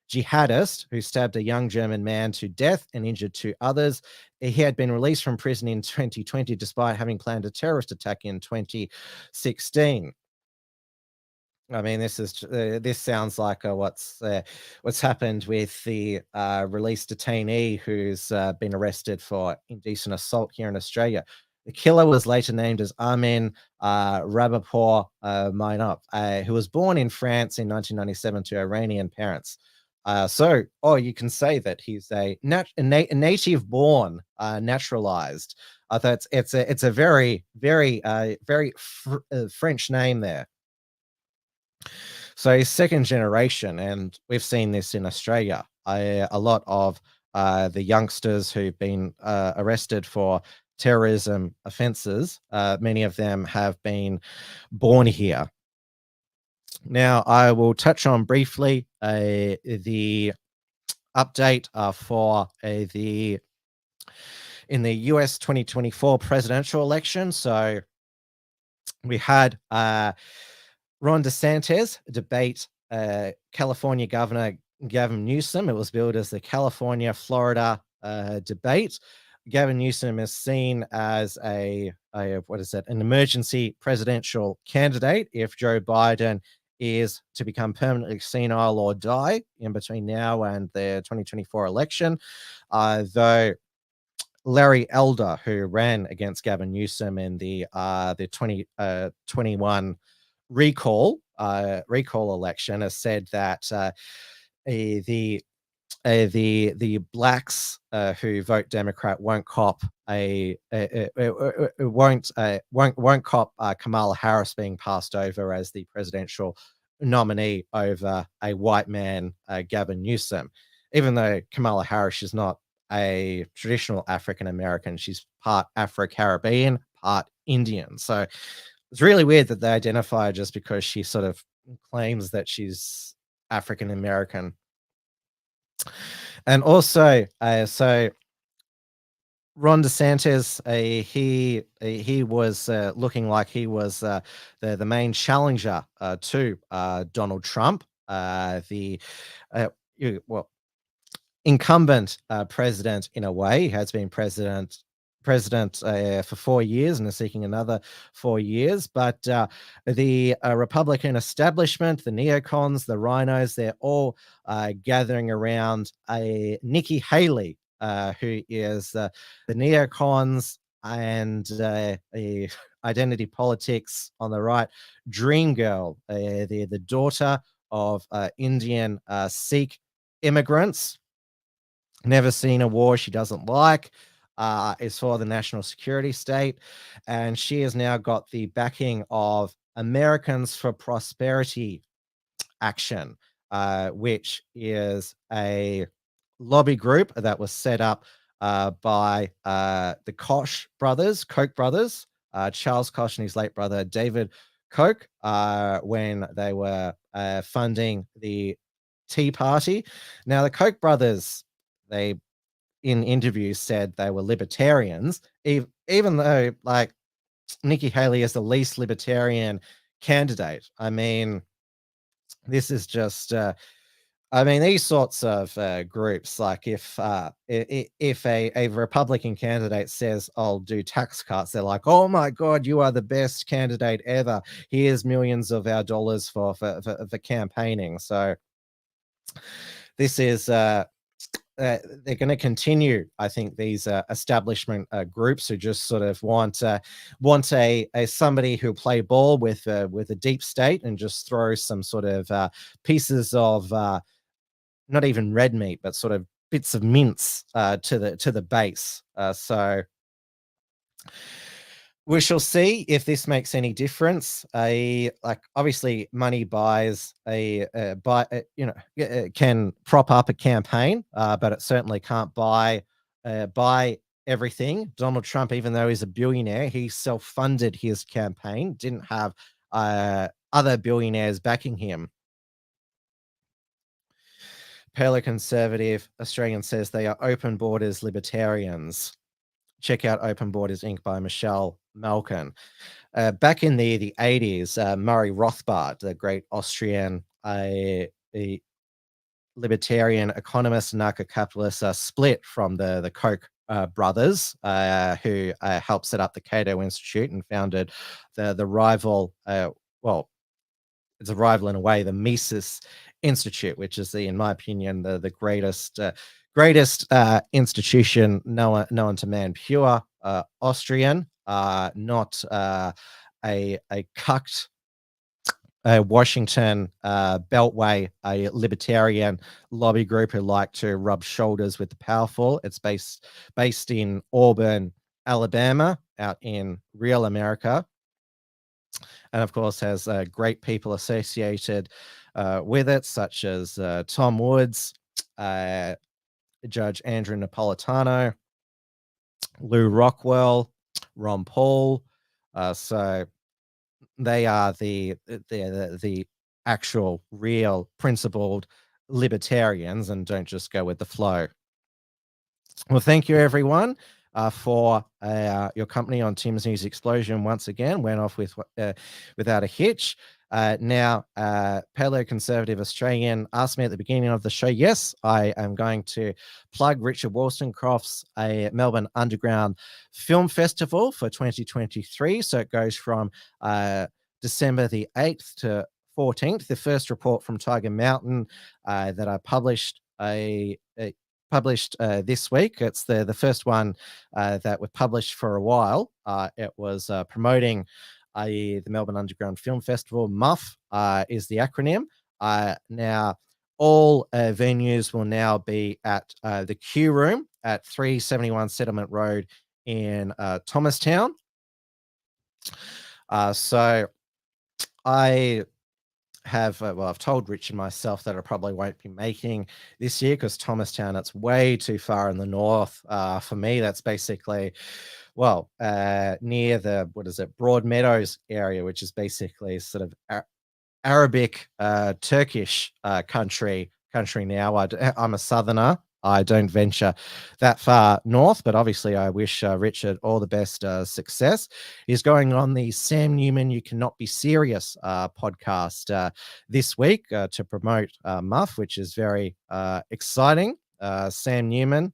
jihadist who stabbed a young German man to death and injured two others. He had been released from prison in 2020 despite having planned a terrorist attack in 2016. I mean, this sounds like what's happened with the released detainee who's been arrested for indecent assault here in Australia. The killer was later named as Armin Rabaport Mainop, who was born in France in 1997 to Iranian parents. You can say that he's a native-born, naturalized. It's a very, very, very French name there. So he's second generation, and we've seen this in Australia. A lot of the youngsters who've been arrested for terrorism offences, many of them have been born here. Now, I will touch on briefly the update for in the US 2024 presidential election. So we had Ron DeSantis debate California Governor Gavin Newsom. It was billed as the California-Florida debate. Gavin Newsom is seen as an emergency presidential candidate if Joe Biden is to become permanently senile or die in between now and the 2024 election. Though Larry Elder, who ran against Gavin Newsom in the 2021 recall election, has said that the blacks who vote Democrat won't cop Kamala Harris being passed over as the presidential nominee over a white man, Gavin Newsom, even though Kamala Harris is not a traditional African American. She's part Afro-Caribbean, part Indian. So it's really weird that they identify her just because she sort of claims that she's African American. And also, so Ron DeSantis, he was looking like he was the main challenger to Donald Trump, the incumbent president in a way. He has been president president for 4 years and is seeking another 4 years. But the Republican establishment, the neocons, the rhinos, they're all gathering around Nikki Haley, who is the neocons and identity politics on the right dream girl, the daughter of Indian Sikh immigrants. Never seen a war she doesn't like. Is for the national security state, and she has now got the backing of Americans for Prosperity Action, which is a lobby group that was set up by the Koch brothers, Koch brothers, Charles Koch and his late brother David Koch, when they were funding the Tea Party. Now, the Koch brothers, they in interviews said they were libertarians, even though like Nikki Haley is the least libertarian candidate. I mean, this is just these sorts of groups, like if a Republican candidate says I'll do tax cuts, they're like, oh my God, you are the best candidate ever. Here's millions of our dollars for campaigning. So this is they're going to continue, I think, these establishment groups who just sort of want a somebody who play ball with a deep state and just throw some sort of pieces of not even red meat, but sort of bits of mince to the base. So we shall see if this makes any difference. Obviously, money buys can prop up a campaign, but it certainly can't buy everything. Donald Trump, even though he's a billionaire, he self-funded his campaign, didn't have other billionaires backing him. Paleoconservative Australian says they are open borders libertarians. Check out Open Borders Inc. by Michelle Malkin. Back in the 80s, Murray Rothbard, the great Austrian libertarian economist and anarcho-capitalist, split from the Koch brothers, who helped set up the Cato Institute and founded the rival, it's a rival in a way, the Mises Institute, which is in my opinion, the greatest institution known to man. Pure Austrian, not a cucked Washington Beltway, a libertarian lobby group who like to rub shoulders with the powerful. It's based in Auburn, Alabama, out in real America, and of course has great people associated with it, such as Tom Woods, Judge Andrew Napolitano, Lou Rockwell, Ron Paul. So they are the actual, real, principled libertarians and don't just go with the flow. Well, thank you, everyone, for your company on Tim's News Explosion. Once again, went off without a hitch. Now, Paleoconservative Australian asked me at the beginning of the show. Yes, I am going to plug Richard Wollstonecroft's Melbourne Underground Film Festival for 2023. So it goes from December the 8th to 14th. The first report from Tiger Mountain that I published this week. It's the first one that was published for a while. It was promoting the Melbourne Underground Film Festival. MUF is the acronym. Now, all venues will now be at the Q Room at 371 Settlement Road in Thomastown. So I have, I've told Rich and myself that I probably won't be making this year because Thomastown, it's way too far in the north for me. That's basically, near the, Broadmeadows area, which is basically sort of Arabic, Turkish country now. I'm a southerner. I don't venture that far north, but obviously I wish Richard all the best success. He's going on the Sam Newman You Cannot Be Serious podcast this week to promote MUF, which is very exciting. Sam Newman,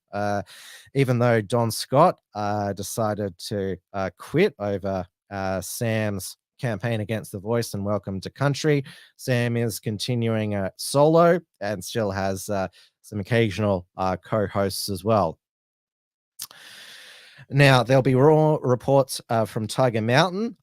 even though Don Scott decided to quit over Sam's campaign against The Voice and Welcome to Country, Sam is continuing solo and still has some occasional co-hosts as well. Now, there'll be raw reports from Tiger Mountain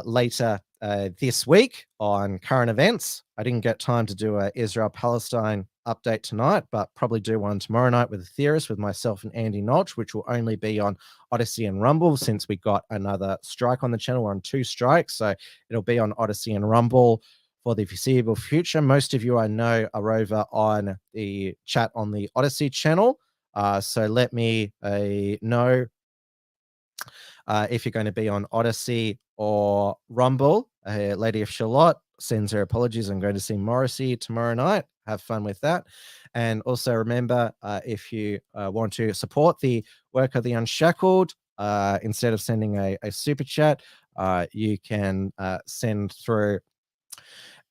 later this week on current events. I didn't get time to do a Israel-Palestine update tonight, but probably do one tomorrow night with a theorist with myself and Andy Notch, which will only be on Odyssey and Rumble since we got another strike on the channel. We're on 2 strikes, so it'll be on Odyssey and Rumble for the foreseeable future. Most of you I know are over on the chat on the Odyssey channel, so let me know if you're going to be on Odyssey or Rumble. Lady of Charlotte sends her apologies. I'm going to see Morrissey tomorrow night. Have fun with that. And also remember, if you want to support the work of the Unshackled, instead of sending a super chat, you can send through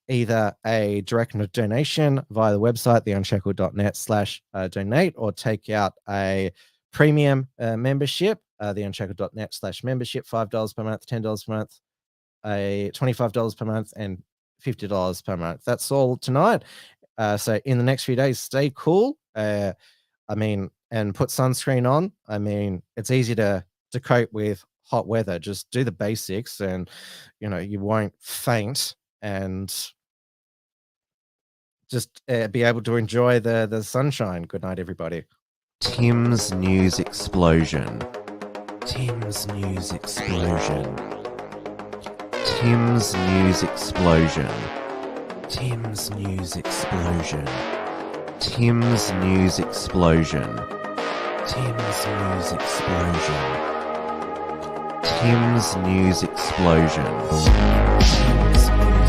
either a direct donation via the website, theunshackled.net/donate, or take out a premium membership, theunshackled.net/membership, $5 per month, $10 per month, $25 per month, and $50 per month. That's all tonight. So in the next few days, stay cool. And put sunscreen on. It's easy to cope with hot weather. Just do the basics and, you won't faint, and just be able to enjoy the sunshine. Good night, everybody. Tim's News Explosion. Tim's News Explosion. Tim's News Explosion. Tim's News Explosion. Tim's News Explosion. Tim's News Explosion. Tim's News Explosion. Tim's News